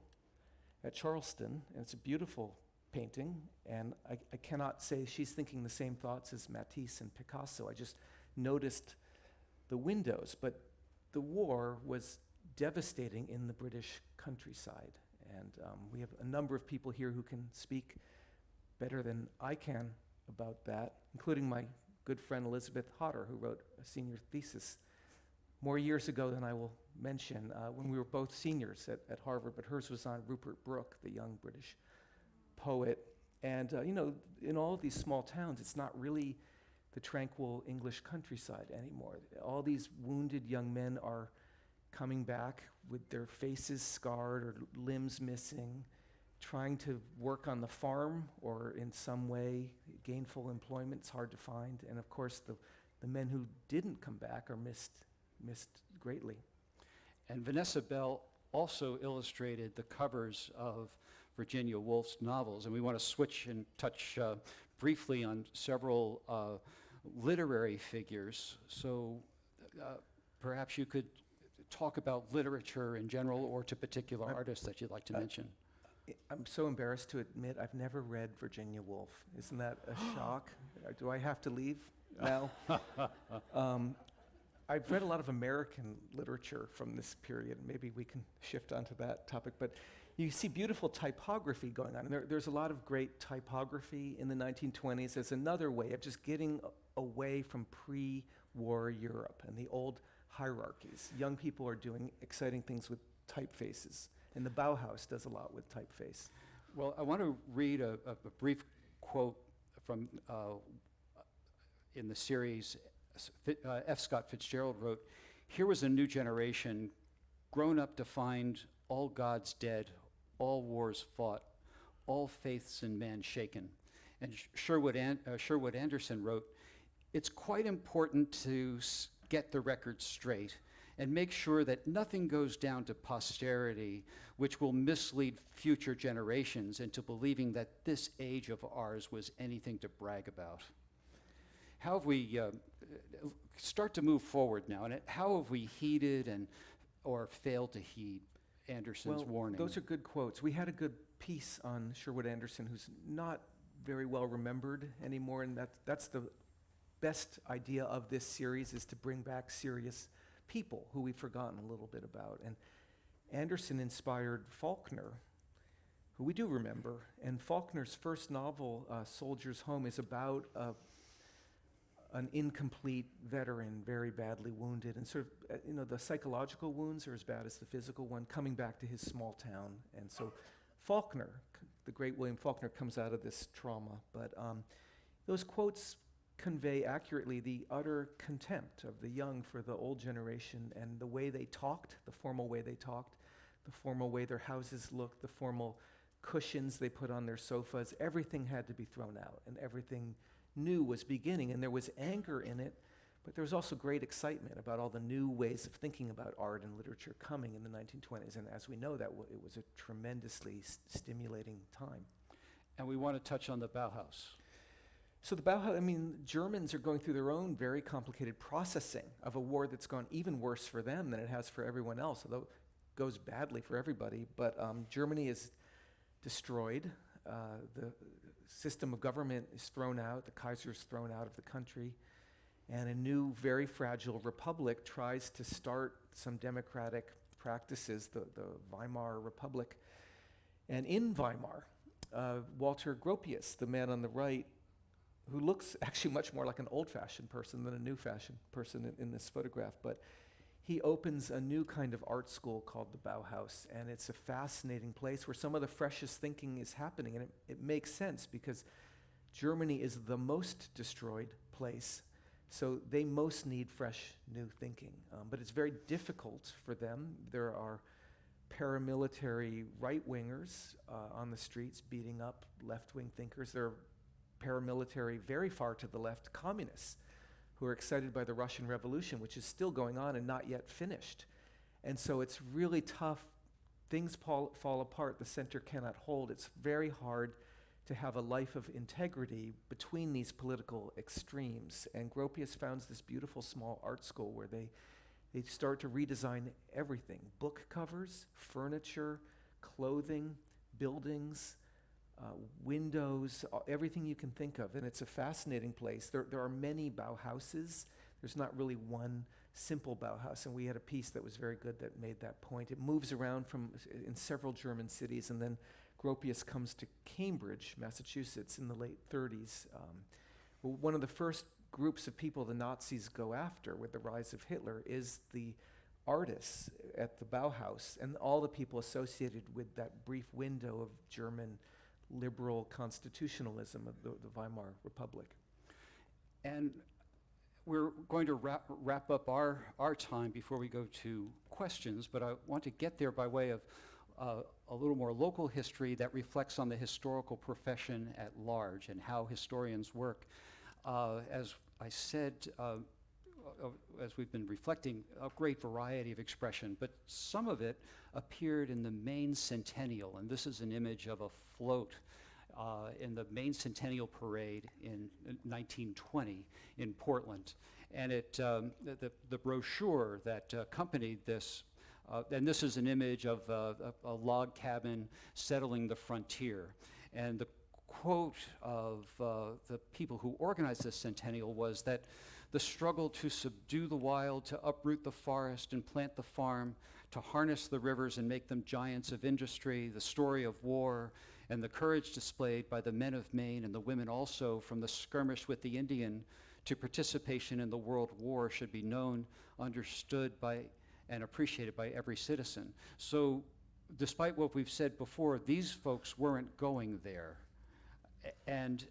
at Charleston, and it's a beautiful painting, and I cannot say she's thinking the same thoughts as Matisse and Picasso. I just noticed the windows, but the war was devastating in the British countryside, and we have a number of people here who can speak better than I can about that, including my good friend Elizabeth Hodder, who wrote a senior thesis more years ago than I will mention, when we were both seniors at Harvard, but hers was on Rupert Brooke, the young British poet. And, in all of these small towns, it's not really the tranquil English countryside anymore. All these wounded young men are coming back with their faces scarred or limbs missing, trying to work on the farm or in some way gainful employment. It's hard to find. And of course, the men who didn't come back are missed greatly. And Vanessa Bell also illustrated the covers of Virginia Woolf's novels. And we want to switch and touch briefly on several literary figures. So perhaps you could talk about literature in general or to particular artists that you'd like to mention. I'm so embarrassed to admit I've never read Virginia Woolf. Isn't that a shock? Do I have to leave now? I've read a lot of American literature from this period. Maybe we can shift onto that topic. But you see beautiful typography going on. And there's a lot of great typography in the 1920s as another way of just getting away from pre-war Europe and the old hierarchies. Young people are doing exciting things with typefaces. And the Bauhaus does a lot with typeface. Well, I want to read a brief quote from in the series. F. Scott Fitzgerald wrote, "Here was a new generation, grown up to find all gods dead, all wars fought, all faiths in man shaken." And Sherwood Anderson wrote, "It's quite important to get the record straight and make sure that nothing goes down to posterity which will mislead future generations into believing that this age of ours was anything to brag about." How have we start to move forward now, and how have we heeded or failed to heed Anderson's warning? Those are good quotes. We had a good piece on Sherwood Anderson, who's not very well remembered anymore, and that's the best idea of this series, is to bring back serious people who we've forgotten a little bit about. And Anderson inspired Faulkner, who we do remember. And Faulkner's first novel, Soldier's Home, is about an incomplete veteran, very badly wounded. And sort of, the psychological wounds are as bad as the physical one, coming back to his small town. And so Faulkner, the great William Faulkner, comes out of this trauma. But those quotes convey accurately the utter contempt of the young for the old generation and the way they talked, the formal way they talked, the formal way their houses looked, the formal cushions they put on their sofas. Everything had to be thrown out, and everything new was beginning, and there was anger in it, but there was also great excitement about all the new ways of thinking about art and literature coming in the 1920s. And as we know, it was a tremendously stimulating time. And we want to touch on the Bauhaus. So the Bauhaus, Germans are going through their own very complicated processing of a war that's gone even worse for them than it has for everyone else, although it goes badly for everybody. But Germany is destroyed. The system of government is thrown out. The Kaiser is thrown out of the country. And a new, very fragile republic tries to start some democratic practices, the Weimar Republic. And in Weimar, Walter Gropius, the man on the right, who looks actually much more like an old-fashioned person than a new-fashioned person in this photograph, but he opens a new kind of art school called the Bauhaus, and it's a fascinating place where some of the freshest thinking is happening, and it makes sense because Germany is the most destroyed place, so they most need fresh new thinking. But it's very difficult for them. There are paramilitary right-wingers on the streets beating up left-wing thinkers. There are paramilitary, very far to the left, communists who are excited by the Russian Revolution, which is still going on and not yet finished. And so it's really tough. Things fall apart. The center cannot hold. It's very hard to have a life of integrity between these political extremes. And Gropius founds this beautiful small art school where they start to redesign everything: book covers, furniture, clothing, buildings, windows, everything you can think of. And it's a fascinating place. There are many Bauhauses. There's not really one simple Bauhaus. And we had a piece that was very good that made that point. It moves around in several German cities. And then Gropius comes to Cambridge, Massachusetts in the late 30s. One of the first groups of people the Nazis go after with the rise of Hitler is the artists at the Bauhaus and all the people associated with that brief window of German liberal constitutionalism of the Weimar Republic. And we're going to wrap up our time before we go to questions, but I want to get there by way of a little more local history that reflects on the historical profession at large and how historians work. As I said, as we've been reflecting, a great variety of expression, but some of it appeared in the Maine Centennial, and this is an image of a float in the Maine Centennial Parade in 1920 in Portland. And the brochure that accompanied this, and this is an image of a log cabin settling the frontier. And the quote of the people who organized this centennial was that the struggle to subdue the wild, to uproot the forest and plant the farm, to harness the rivers and make them giants of industry, the story of war, and the courage displayed by the men of Maine and the women also from the skirmish with the Indian to participation in the World War should be known, understood by, and appreciated by every citizen. So despite what we've said before, these folks weren't going there. And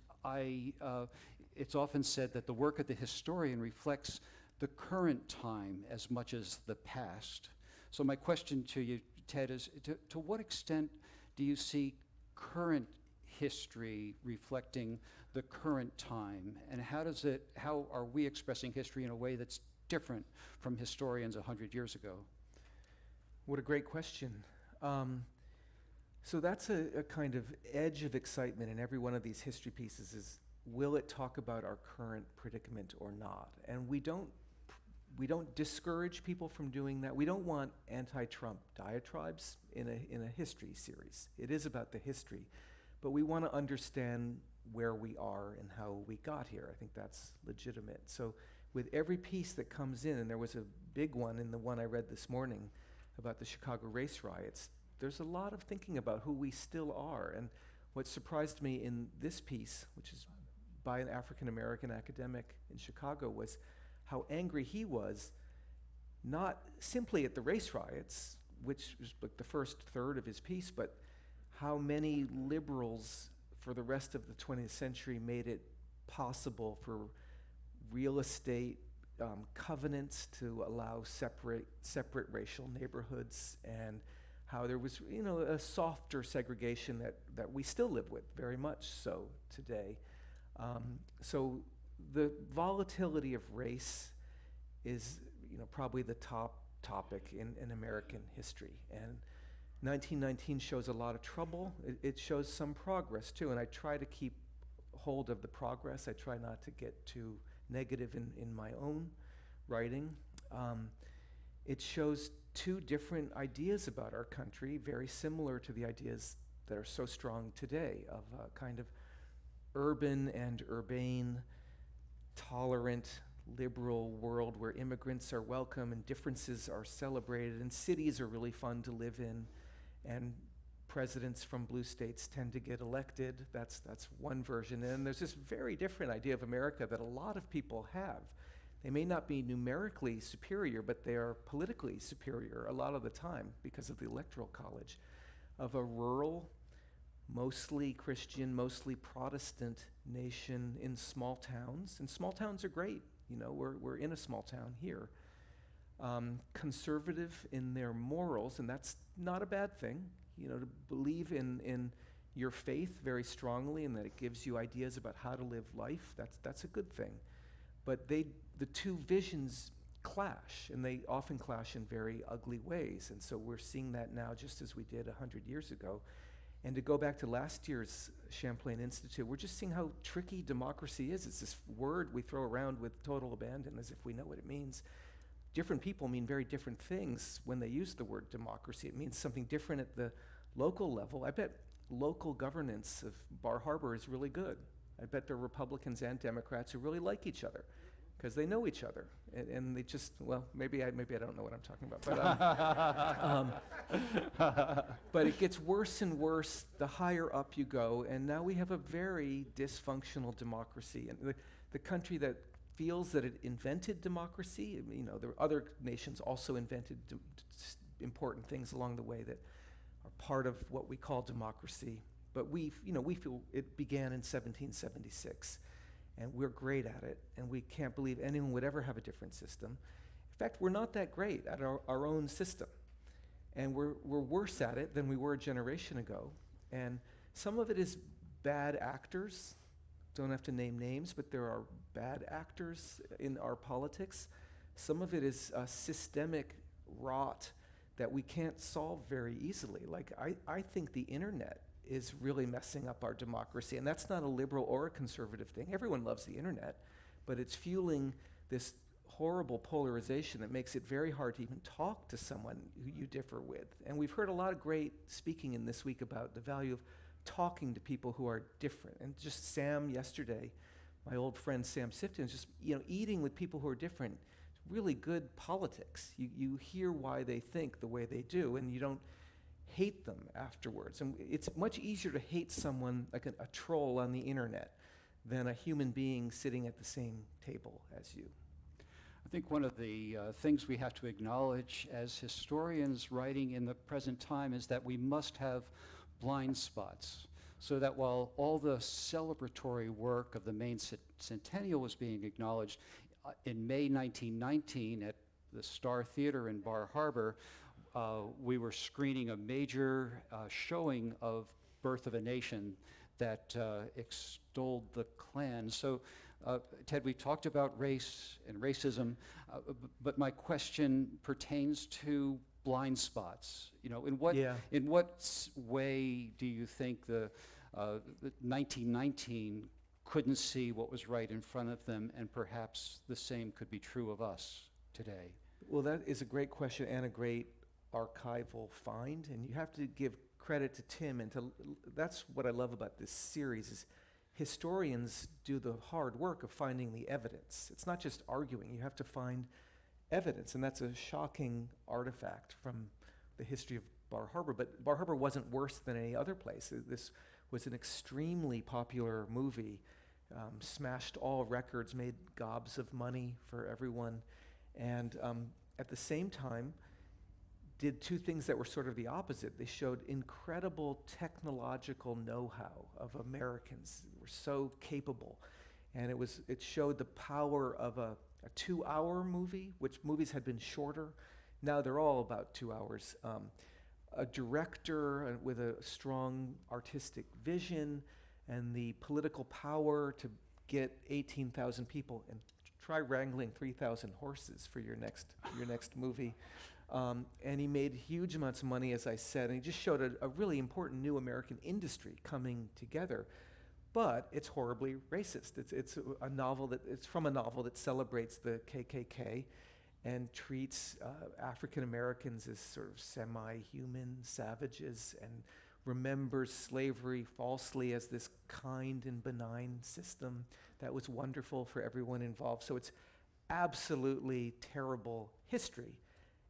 it's often said that the work of the historian reflects the current time as much as the past. So my question to you, Ted, is to what extent do you see current history reflecting the current time, and how are we expressing history in a way that's different from historians 100 years ago? What a great question. So that's a kind of edge of excitement in every one of these history pieces is, will it talk about our current predicament or not? And we don't discourage people from doing that. We don't want anti-Trump diatribes in a history series. It is about the history, but we want to understand where we are and how we got here. I think that's legitimate. So with every piece that comes in, and there was a big one in the one I read this morning about the Chicago race riots, there's a lot of thinking about who we still are. And what surprised me in this piece, which is by an African-American academic in Chicago, was how angry he was, not simply at the race riots, which was like the first third of his piece, but how many liberals for the rest of the 20th century made it possible for real estate covenants to allow separate racial neighborhoods, and how there was, a softer segregation that we still live with very much so today. So the volatility of race is, probably the top topic in American history. And 1919 shows a lot of trouble. It shows some progress too, and I try to keep hold of the progress. I try not to get too negative in my own writing. It shows two different ideas about our country, very similar to the ideas that are so strong today, of a kind of urban and urbane, tolerant, liberal world where immigrants are welcome and differences are celebrated and cities are really fun to live in, and presidents from blue states tend to get elected. That's one version. And there's this very different idea of America that a lot of people have. They may not be numerically superior, but they are politically superior a lot of the time because of the Electoral College, of a rural, mostly Christian, mostly Protestant nation in small towns. And small towns are great. We're in a small town here. Conservative in their morals, and that's not a bad thing. To believe in your faith very strongly and that it gives you ideas about how to live life, that's a good thing. But the two visions clash, and they often clash in very ugly ways. And so we're seeing that now just as we did 100 years ago. And to go back to last year's Champlain Institute, we're just seeing how tricky democracy is. It's this word we throw around with total abandon as if we know what it means. Different people mean very different things when they use the word democracy. It means something different at the local level. I bet local governance of Bar Harbor is really good. I bet there are Republicans and Democrats who really like each other because they know each other, and they just, maybe I don't know what I'm talking about, but but it gets worse and worse the higher up you go, and now we have a very dysfunctional democracy, and the country that feels that it invented democracy, there are other nations also invented important things along the way that are part of what we call democracy. But we feel it began in 1776, and we're great at it, and we can't believe anyone would ever have a different system. In fact, we're not that great at our own system, and we're worse at it than we were a generation ago. And some of it is bad actors. Don't have to name names, but there are bad actors in our politics. Some of it is systemic rot that we can't solve very easily. Like, I think the internet is really messing up our democracy, and that's not a liberal or a conservative thing. Everyone loves the internet, but it's fueling this horrible polarization that makes it very hard to even talk to someone who you differ with. And we've heard a lot of great speaking in this week about the value of talking to people who are different. And just Sam yesterday, my old friend Sam Sifton, just eating with people who are different. Really good politics. You hear why they think the way they do, and you don't hate them afterwards. And it's much easier to hate someone like a troll on the internet than a human being sitting at the same table as you. I think one of the things we have to acknowledge as historians writing in the present time is that we must have blind spots, so that while all the celebratory work of the Maine Centennial was being acknowledged, in May 1919 at the Star Theater in Bar Harbor, we were screening a major showing of Birth of a Nation that extolled the Klan. So, Ted, we talked about race and racism, but my question pertains to blind spots. In what way do you think the 1919 couldn't see what was right in front of them, and perhaps the same could be true of us today? Well, that is a great question and a great archival find, and you have to give credit to Tim, and that's what I love about this series is historians do the hard work of finding the evidence. It's not just arguing, you have to find evidence, and that's a shocking artifact from the history of Bar Harbor. But Bar Harbor wasn't worse than any other place. This was an extremely popular movie, smashed all records, made gobs of money for everyone, and at the same time did two things that were sort of the opposite. They showed incredible technological know-how of Americans. They were so capable, and it showed the power of a 2-hour movie, which movies had been shorter. Now they're all about 2 hours. A director with a strong artistic vision and the political power to get 18,000 people, and try wrangling 3,000 horses for your next movie. And he made huge amounts of money, as I said, and he just showed a really important new American industry coming together. But it's horribly racist. It's from a novel that celebrates the KKK and treats African Americans as sort of semi-human savages, and remembers slavery falsely as this kind and benign system that was wonderful for everyone involved. So it's absolutely terrible history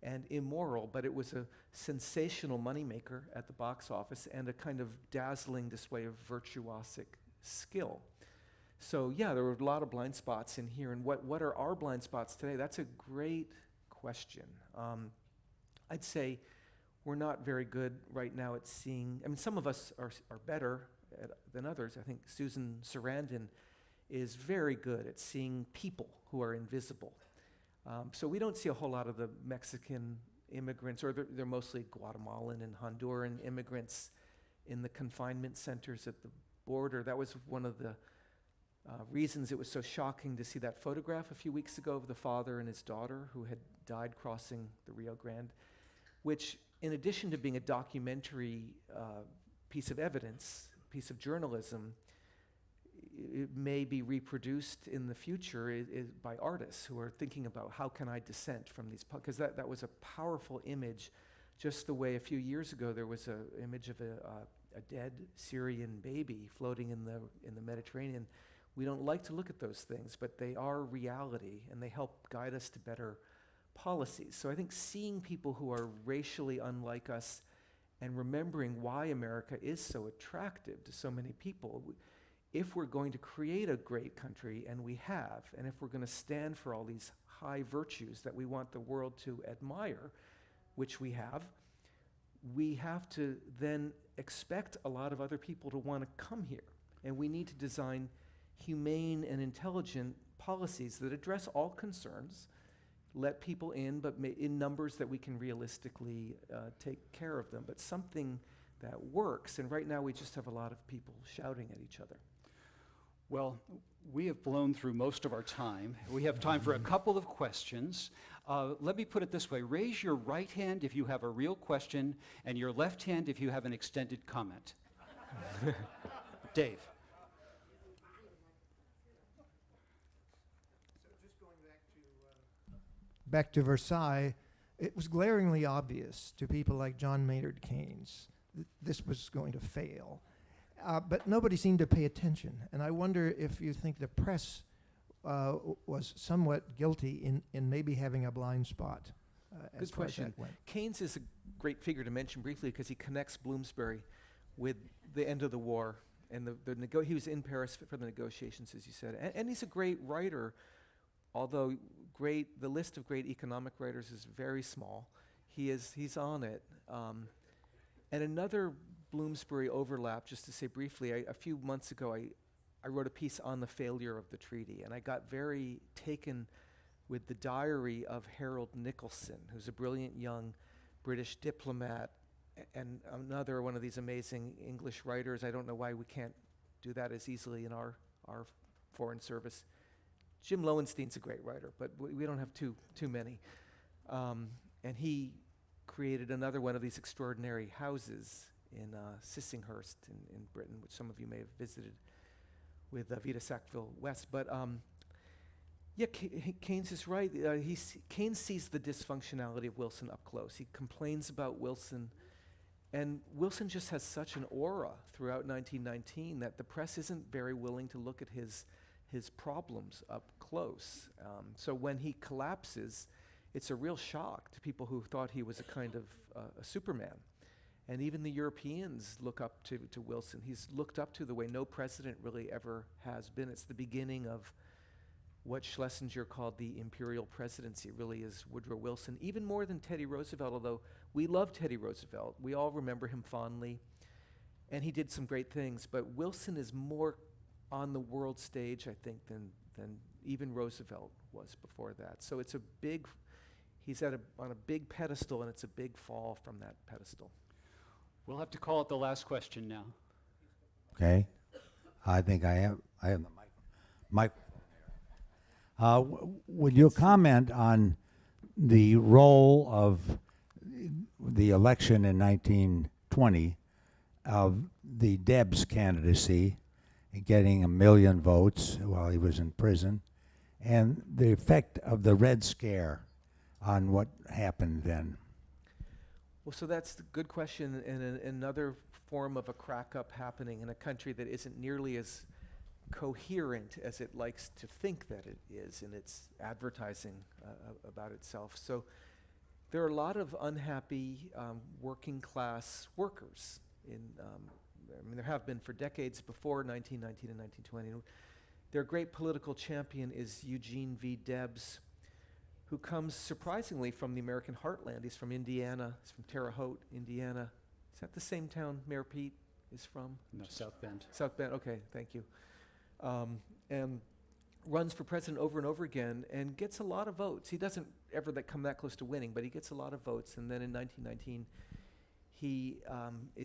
and immoral, but it was a sensational moneymaker at the box office and a kind of dazzling display of virtuosic skill. So yeah, there were a lot of blind spots in here. And what are our blind spots today? That's a great question. I'd say we're not very good right now at seeing, some of us are better than others. I think Susan Sarandon is very good at seeing people who are invisible. So we don't see a whole lot of the Mexican immigrants, or they're mostly Guatemalan and Honduran immigrants in the confinement centers at the border. That was one of the reasons it was so shocking to see that photograph a few weeks ago of the father and his daughter who had died crossing the Rio Grande, which, in addition to being a documentary piece of evidence, piece of journalism, it may be reproduced in the future by artists who are thinking about how can I dissent from these, because that was a powerful image, just the way a few years ago there was an image of a dead Syrian baby floating in the Mediterranean. We don't like to look at those things, but they are reality, and they help guide us to better policies. So I think seeing people who are racially unlike us and remembering why America is so attractive to so many people, if we're going to create a great country, and we have, and if we're going to stand for all these high virtues that we want the world to admire, which we have, we have to then expect a lot of other people to want to come here. And we need to design humane and intelligent policies that address all concerns, let people in, but in numbers that we can realistically take care of them, but something that works. And right now we just have a lot of people shouting at each other. Well, we have blown through most of our time. We have time for a couple of questions. Let me put it this way. Raise your right hand if you have a real question, and your left hand if you have an extended comment. Dave. So just going back to Versailles, it was glaringly obvious to people like John Maynard Keynes that this was going to fail. But nobody seemed to pay attention. And I wonder if you think the press was somewhat guilty in maybe having a blind spot. Good question. Keynes is a great figure to mention briefly because he connects Bloomsbury with the end of the war. And he was in Paris for the negotiations, as you said. And he's a great writer, although the list of great economic writers is very small. He's on it. And another Bloomsbury overlap, just to say briefly, a few months ago I wrote a piece on the failure of the treaty, and I got very taken with the diary of Harold Nicholson, who's a brilliant young British diplomat and another one of these amazing English writers. I don't know why we can't do that as easily in our foreign service. Jim Lowenstein's a great writer, but we don't have too many. And he created another one of these extraordinary houses in Sissinghurst in Britain, which some of you may have visited with Vita Sackville West. But Keynes is right. Keynes sees the dysfunctionality of Wilson up close. He complains about Wilson, and Wilson just has such an aura throughout 1919 that the press isn't very willing to look at his problems up close. So when he collapses, it's a real shock to people who thought he was a kind of a Superman. And even the Europeans look up to Wilson. He's looked up to the way no president really ever has been. It's the beginning of what Schlesinger called the imperial presidency. It really is Woodrow Wilson, even more than Teddy Roosevelt, although we love Teddy Roosevelt. We all remember him fondly, and he did some great things. But Wilson is more on the world stage, I think, than even Roosevelt was before that. So it's he's on a big pedestal, and it's a big fall from that pedestal. We'll have to call it the last question now. Okay. I think I have the microphone. Would you comment on the role of the election in 1920 of the Debs candidacy getting 1 million votes while he was in prison, and the effect of the Red Scare on what happened then? Well, so that's a good question, and another form of a crack-up happening in a country that isn't nearly as coherent as it likes to think that it is in its advertising about itself. So there are a lot of unhappy working-class workers. There have been for decades before 1919 and 1920. Their great political champion is Eugene V. Debs, who comes surprisingly from the American heartland. He's from Indiana. He's from Terre Haute, Indiana. Is that the same town Mayor Pete is from? No, South Bend. South Bend, okay, thank you. And runs for president over and over again and gets a lot of votes. He doesn't ever come that close to winning, but he gets a lot of votes. And then in 1919, he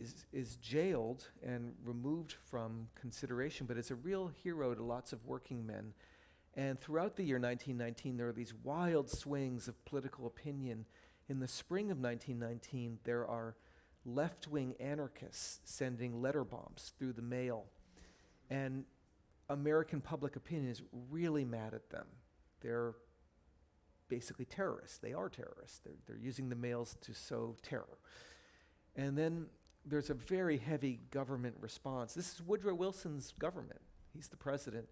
is jailed and removed from consideration, but is a real hero to lots of working men. And throughout the year 1919, there are these wild swings of political opinion. In the spring of 1919, there are left-wing anarchists sending letter bombs through the mail. And American public opinion is really mad at them. They're basically terrorists. They are terrorists. They're using the mails to sow terror. And then there's a very heavy government response. This is Woodrow Wilson's government. He's the president.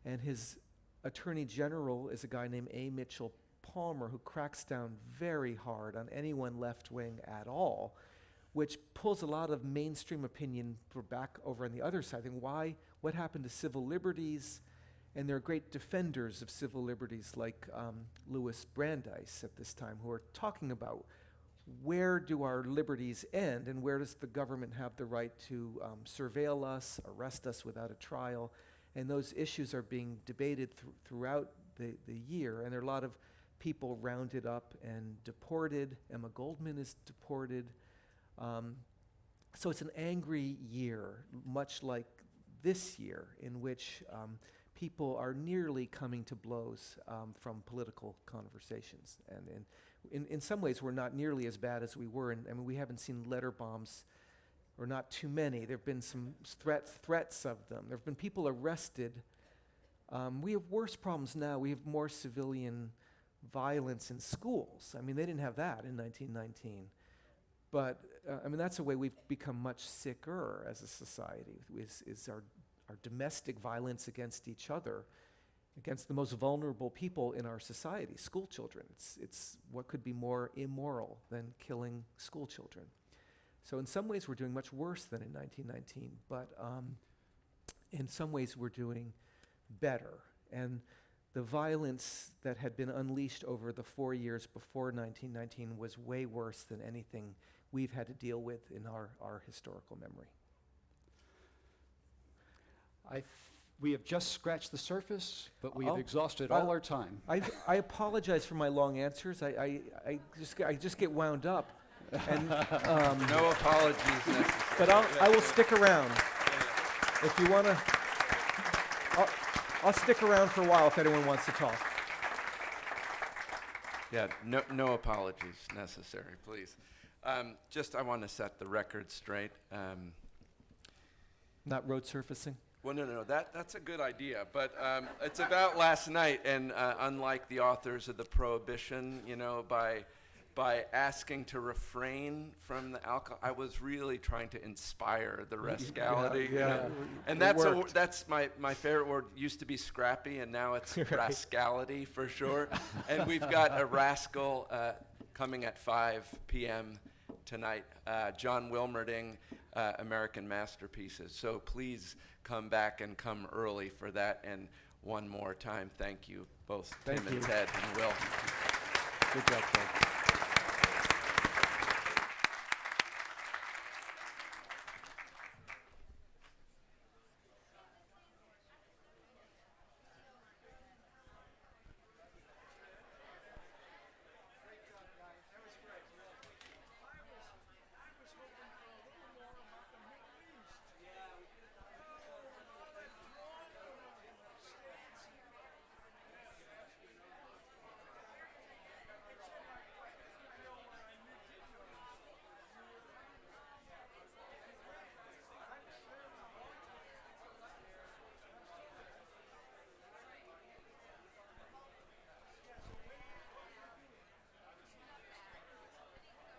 And his attorney general is a guy named A. Mitchell Palmer, who cracks down very hard on anyone left-wing at all, which pulls a lot of mainstream opinion back over on the other side. And what happened to civil liberties? And there are great defenders of civil liberties like Louis Brandeis at this time, who are talking about where do our liberties end and where does the government have the right to surveil us, arrest us without a trial? And those issues are being debated throughout the year, and there are a lot of people rounded up and deported. Emma Goldman is deported. So it's an angry year, much like this year, in which people are nearly coming to blows from political conversations. And in some ways, we're not nearly as bad as we were. And I mean, we haven't seen letter bombs, or not too many. There have been some threats of them. There have been people arrested. We have worse problems now. We have more civilian violence in schools. I mean, they didn't have that in 1919. But, I mean, that's a way we've become much sicker as a society, is our domestic violence against each other, against the most vulnerable people in our society, school children. It's what could be more immoral than killing school children. So in some ways, we're doing much worse than in 1919, but in some ways, we're doing better. And the violence that had been unleashed over the 4 years before 1919 was way worse than anything we've had to deal with in our historical memory. We have just scratched the surface, but we have Oh, exhausted well, all our time. I apologize for my long answers. I just get wound up. And, No apologies necessary. but I will stick around. If you want to, I'll stick around for a while if anyone wants to talk. Yeah, no apologies necessary, please. Just, I want to set the record straight. Not road surfacing. Well, no, that's a good idea, but it's about last night, and unlike the authors of the Prohibition, you know, by asking to refrain from the alcohol, I was really trying to inspire the rascality. Yeah, you know? And that's my favorite word. Used to be scrappy, and now it's rascality for sure. And we've got a rascal coming at 5 p.m. tonight, John Wilmerding, American Masterpieces. So please come back and come early for that. And one more time, thank you both, Tim and Ted and Will. Good job, Ted.